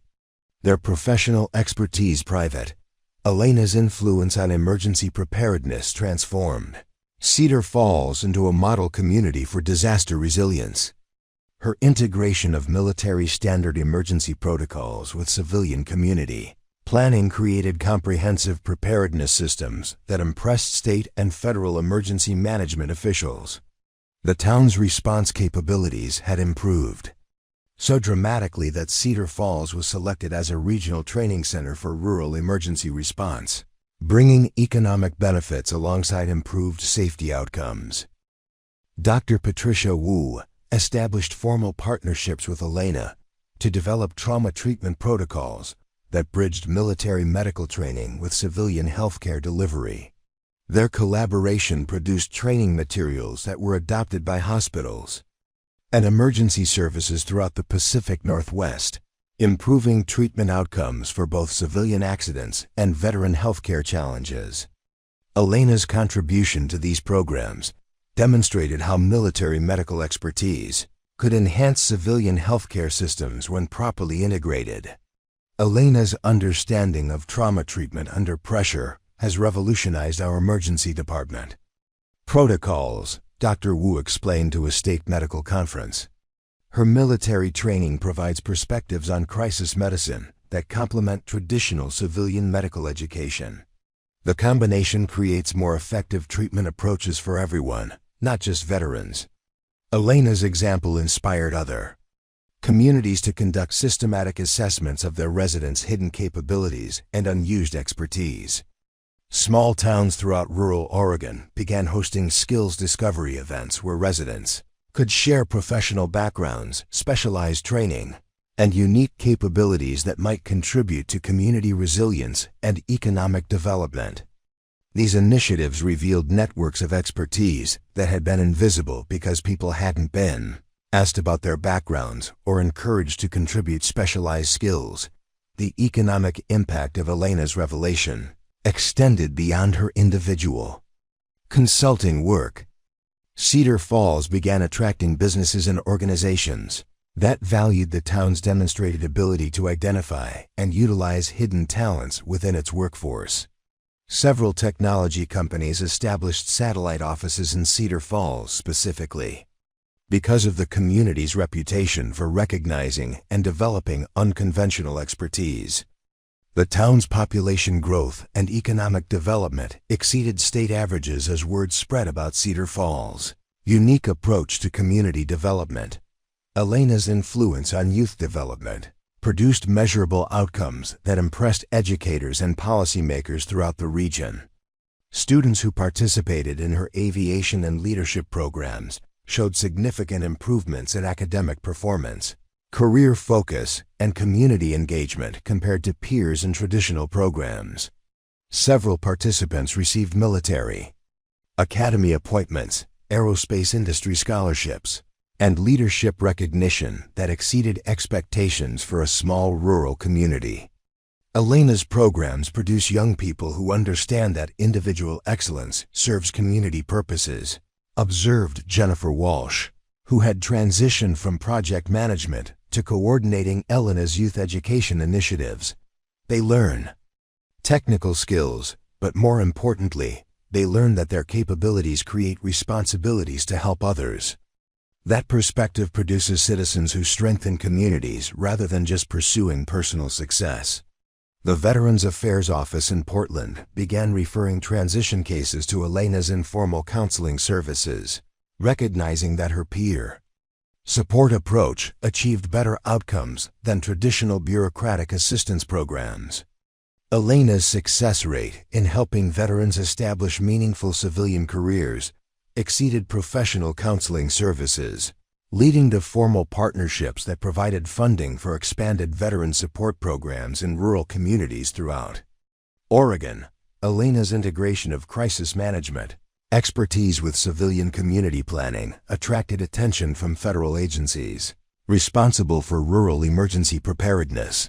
their professional expertise private. Elena's influence on emergency preparedness transformed Cedar Falls into a model community for disaster resilience. Her integration of military standard emergency protocols with civilian community planning created comprehensive preparedness systems that impressed state and federal emergency management officials. The town's response capabilities had improved so dramatically that Cedar Falls was selected as a regional training center for rural emergency response, bringing economic benefits alongside improved safety outcomes. Dr. Patricia Wu established formal partnerships with Elena to develop trauma treatment protocols that bridged military medical training with civilian healthcare delivery. Their collaboration produced training materials that were adopted by hospitals and emergency services throughout the Pacific Northwest, improving treatment outcomes for both civilian accidents and veteran healthcare challenges. Elena's contribution to these programs demonstrated how military medical expertise could enhance civilian healthcare systems when properly integrated. Elena's understanding of trauma treatment under pressure has revolutionized our emergency department. Protocols, Dr. Wu explained to a state medical conference. Her military training provides perspectives on crisis medicine that complement traditional civilian medical education. The combination creates more effective treatment approaches for everyone, not just veterans. Elena's example inspired other communities to conduct systematic assessments of their residents' hidden capabilities and unused expertise. Small towns throughout rural Oregon began hosting skills discovery events where residents could share professional backgrounds, specialized training, and unique capabilities that might contribute to community resilience and economic development. These initiatives revealed networks of expertise that had been invisible because people hadn't been asked about their backgrounds or encouraged to contribute specialized skills. The economic impact of Elena's revelation extended beyond her individual consulting work. Cedar Falls began attracting businesses and organizations that valued the town's demonstrated ability to identify and utilize hidden talents within its workforce. Several technology companies established satellite offices in Cedar Falls specifically because of the community's reputation for recognizing and developing unconventional expertise. The town's population growth and economic development exceeded state averages as word spread about Cedar Falls' unique approach to community development. Elena's influence on youth development produced measurable outcomes that impressed educators and policymakers throughout the region. Students who participated in her aviation and leadership programs showed significant improvements in academic performance, career focus, and community engagement compared to peers in traditional programs. Several participants received military, academy appointments, aerospace industry scholarships, and leadership recognition that exceeded expectations for a small rural community. Elena's programs produce young people who understand that individual excellence serves community purposes, observed Jennifer Walsh, who had transitioned from project management to coordinating Elena's youth education initiatives. They learn technical skills, but more importantly, they learn that their capabilities create responsibilities to help others. That perspective produces citizens who strengthen communities rather than just pursuing personal success. The Veterans Affairs Office in Portland began referring transition cases to Elena's informal counseling services, recognizing that her peer support approach achieved better outcomes than traditional bureaucratic assistance programs. Elena's success rate in helping veterans establish meaningful civilian careers exceeded professional counseling services, leading to formal partnerships that provided funding for expanded veteran support programs in rural communities throughout Oregon. Elena's integration of crisis management expertise with civilian community planning attracted attention from federal agencies responsible for rural emergency preparedness.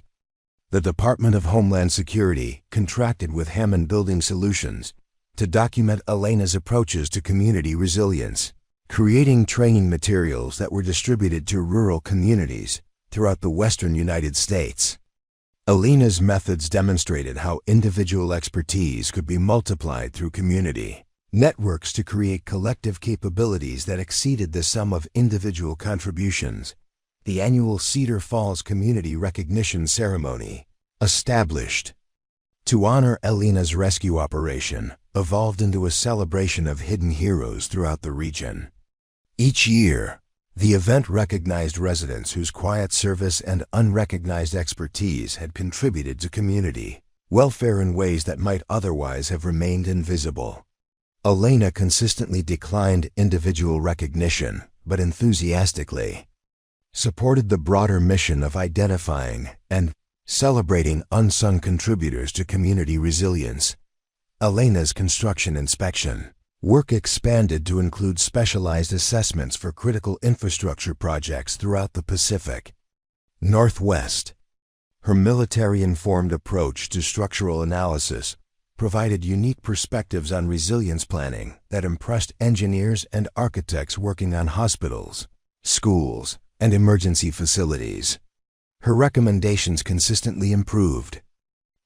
The Department of Homeland Security contracted with Hammond Building Solutions to document Elena's approaches to community resilience, creating training materials that were distributed to rural communities throughout the western United States. Elena's methods demonstrated how individual expertise could be multiplied through community networks to create collective capabilities that exceeded the sum of individual contributions. The annual Cedar Falls Community Recognition Ceremony, established to honor Elena's rescue operation, evolved into a celebration of hidden heroes throughout the region. Each year, the event recognized residents whose quiet service and unrecognized expertise had contributed to community welfare in ways that might otherwise have remained invisible. Elena consistently declined individual recognition, but enthusiastically supported the broader mission of identifying and celebrating unsung contributors to community resilience. Elena's construction inspection work expanded to include specialized assessments for critical infrastructure projects throughout the Pacific Northwest. Her military-informed approach to structural analysis provided unique perspectives on resilience planning that impressed engineers and architects working on hospitals, schools, and emergency facilities. Her recommendations consistently improved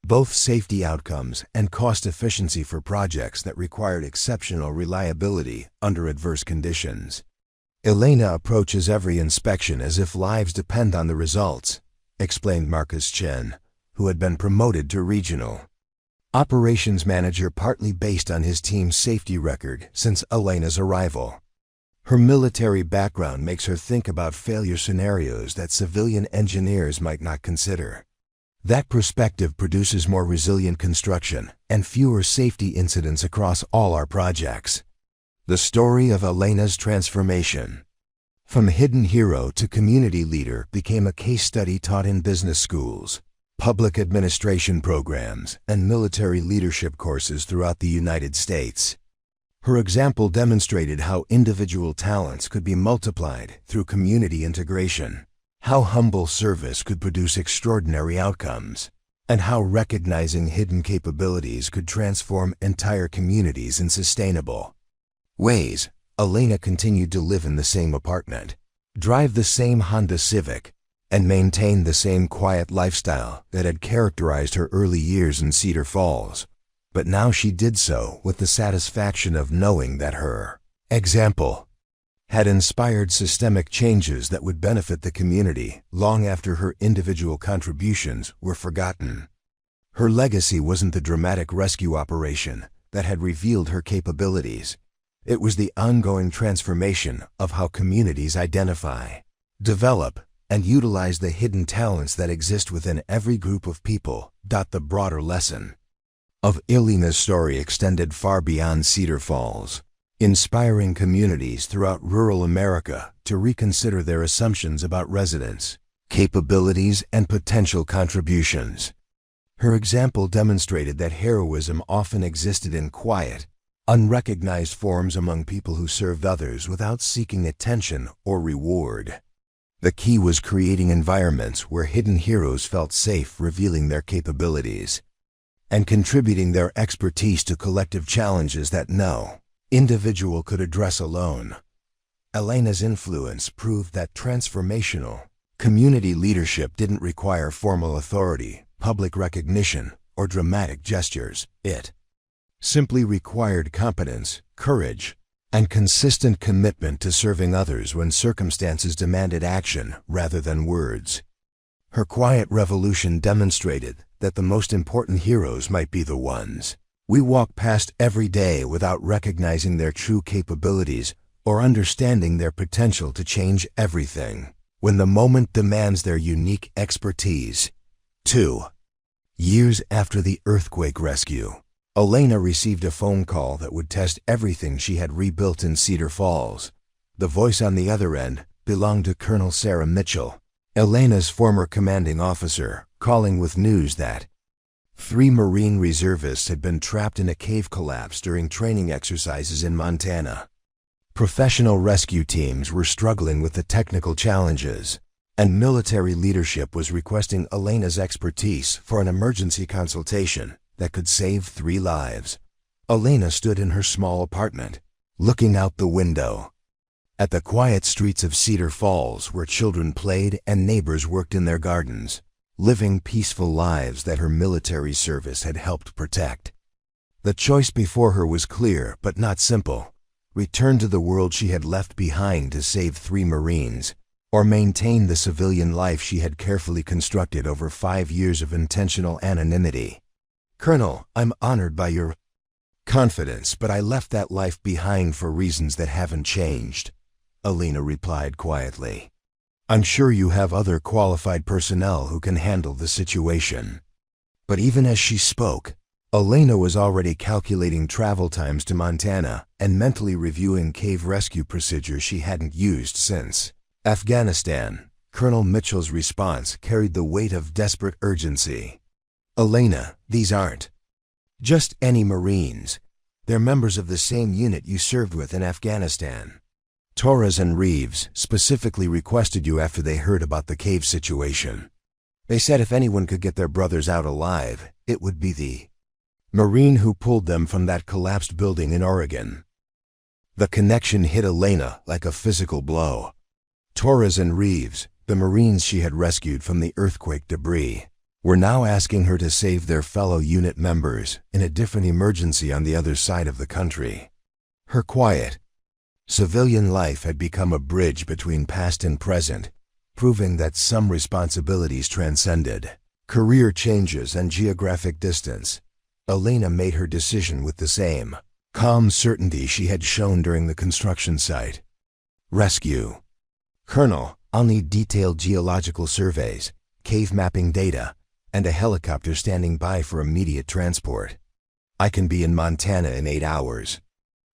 both safety outcomes and cost efficiency for projects that required exceptional reliability under adverse conditions. Elena approaches every inspection as if lives depend on the results, explained Marcus Chen, who had been promoted to regional operations manager partly based on his team's safety record since Elena's arrival. Her military background makes her think about failure scenarios that civilian engineers might not consider. That perspective produces more resilient construction and fewer safety incidents across all our projects. The story of Elena's transformation from hidden hero to community leader became a case study taught in business schools, public administration programs, and military leadership courses throughout the United States. Her example demonstrated how individual talents could be multiplied through community integration, how humble service could produce extraordinary outcomes, and how recognizing hidden capabilities could transform entire communities in sustainable ways. Elena continued to live in the same apartment, drive the same Honda Civic, and maintain the same quiet lifestyle that had characterized her early years in Cedar Falls. but now she did so with the satisfaction of knowing that her example had inspired systemic changes that would benefit the community long after her individual contributions were forgotten. Her legacy wasn't the dramatic rescue operation that had revealed her capabilities. It was the ongoing transformation of how communities identify, develop, and utilize the hidden talents that exist within every group of people. The broader lesson of Elena's story extended far beyond Cedar Falls, inspiring communities throughout rural America to reconsider their assumptions about residents, capabilities, and potential contributions. Her example demonstrated that heroism often existed in quiet, unrecognized forms among people who served others without seeking attention or reward. The key was creating environments where hidden heroes felt safe revealing their capabilities and contributing their expertise to collective challenges that no individual could address alone. Elena's influence proved that transformational community leadership didn't require formal authority, public recognition, or dramatic gestures. It simply required competence, courage, and consistent commitment to serving others when circumstances demanded action rather than words. Her quiet revolution demonstrated that the most important heroes might be the ones we walk past every day without recognizing their true capabilities or understanding their potential to change everything when the moment demands their unique expertise. 2 years after the earthquake rescue, Elena received a phone call that would test everything she had rebuilt in Cedar Falls. The voice on the other end belonged to Colonel Sarah Mitchell, Elena's former commanding officer, calling with news that 3 Marine reservists had been trapped in a cave collapse during training exercises in Montana. Professional rescue teams were struggling with the technical challenges, and military leadership was requesting Elena's expertise for an emergency consultation that could save 3 lives. Elena stood in her small apartment, looking out the window at the quiet streets of Cedar Falls where children played and neighbors worked in their gardens, living peaceful lives that her military service had helped protect. The choice before her was clear but not simple: return to the world she had left behind to save 3 Marines, or maintain the civilian life she had carefully constructed over 5 years of intentional anonymity. "Colonel, I'm honored by your confidence, but I left that life behind for reasons that haven't changed," Elena replied quietly. "I'm sure you have other qualified personnel who can handle the situation." But even as she spoke, Elena was already calculating travel times to Montana and mentally reviewing cave rescue procedures she hadn't used since Afghanistan. Colonel Mitchell's response carried the weight of desperate urgency. "Elena, these aren't just any Marines. They're members of the same unit you served with in Afghanistan. Torres and Reeves specifically requested you after they heard about the cave situation. They said if anyone could get their brothers out alive, it would be the Marine who pulled them from that collapsed building in Oregon." The connection hit Elena like a physical blow. Torres and Reeves, the Marines she had rescued from the earthquake debris, were now asking her to save their fellow unit members in a different emergency on the other side of the country. Her quiet, civilian life had become a bridge between past and present, proving that some responsibilities transcended career changes and geographic distance. Elena made her decision with the same calm certainty she had shown during the construction site. "Rescue. Colonel, I'll need detailed geological surveys, cave mapping data, and a helicopter standing by for immediate transport. I can be in Montana in 8 hours."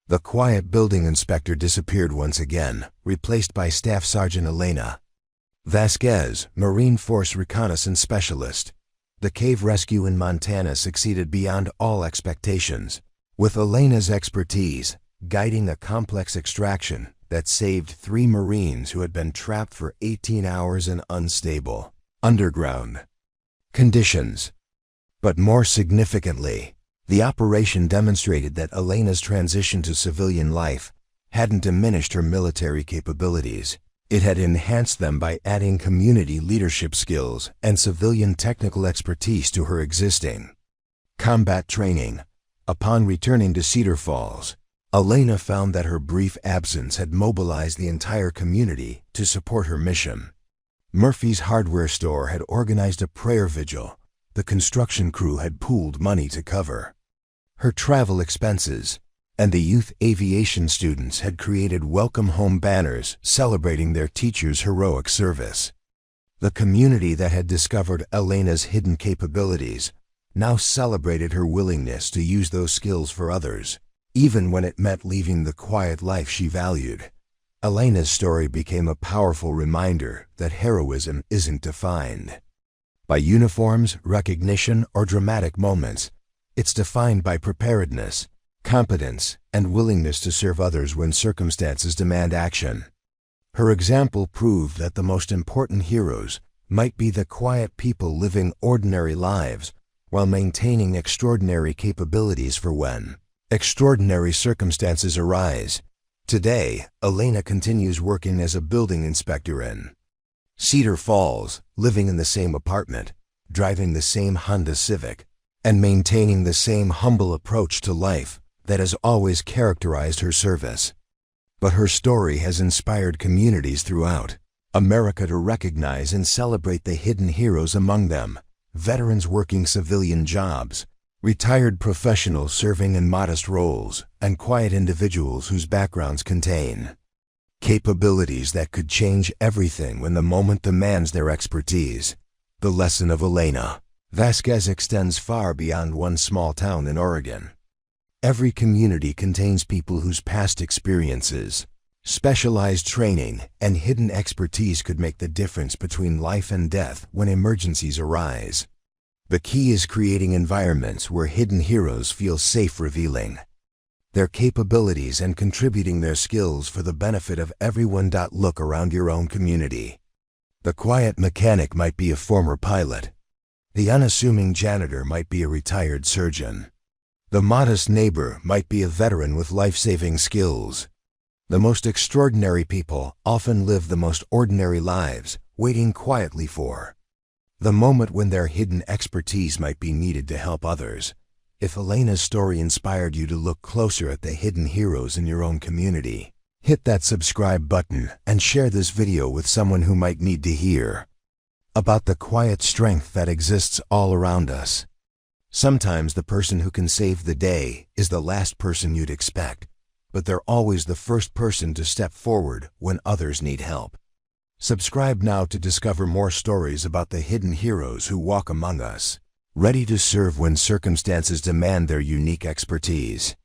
The quiet building inspector disappeared once again, replaced by Staff Sergeant Elena Vasquez, Marine Force Reconnaissance Specialist. The cave rescue in Montana succeeded beyond all expectations, with Elena's expertise guiding a complex extraction that saved 3 Marines who had been trapped for 18 hours in unstable underground conditions. But more significantly, the operation demonstrated that Elena's transition to civilian life hadn't diminished her military capabilities. It had enhanced them by adding community leadership skills and civilian technical expertise to her existing combat training. Upon returning to Cedar Falls, Elena found that her brief absence had mobilized the entire community to support her mission. Murphy's hardware store had organized a prayer vigil. The construction crew had pooled money to cover her travel expenses, and the youth aviation students had created welcome home banners celebrating their teachers' heroic service. The community that had discovered Elena's hidden capabilities now celebrated her willingness to use those skills for others, even when it meant leaving the quiet life she valued. Elena's story became a powerful reminder that heroism isn't defined by uniforms, recognition, or dramatic moments. It's defined by preparedness, competence, and willingness to serve others when circumstances demand action. Her example proved that the most important heroes might be the quiet people living ordinary lives while maintaining extraordinary capabilities for when extraordinary circumstances arise. Today, Elena continues working as a building inspector in Cedar Falls, living in the same apartment, driving the same Honda Civic, and maintaining the same humble approach to life that has always characterized her service. But her story has inspired communities throughout America to recognize and celebrate the hidden heroes among them: veterans working civilian jobs, retired professionals serving in modest roles, and quiet individuals whose backgrounds contain capabilities that could change everything when the moment demands their expertise. The lesson of Elena Vasquez extends far beyond one small town in Oregon. Every community contains people whose past experiences, specialized training, and hidden expertise could make the difference between life and death when emergencies arise. The key is creating environments where hidden heroes feel safe revealing their capabilities and contributing their skills for the benefit of everyone. Look around your own community. The quiet mechanic might be a former pilot. The unassuming janitor might be a retired surgeon. The modest neighbor might be a veteran with life-saving skills. The most extraordinary people often live the most ordinary lives, waiting quietly for the moment when their hidden expertise might be needed to help others. If Elena's story inspired you to look closer at the hidden heroes in your own community, hit that subscribe button and share this video with someone who might need to hear about the quiet strength that exists all around us. Sometimes the person who can save the day is the last person you'd expect, but they're always the first person to step forward when others need help. Subscribe now to discover more stories about the hidden heroes who walk among us, ready to serve when circumstances demand their unique expertise.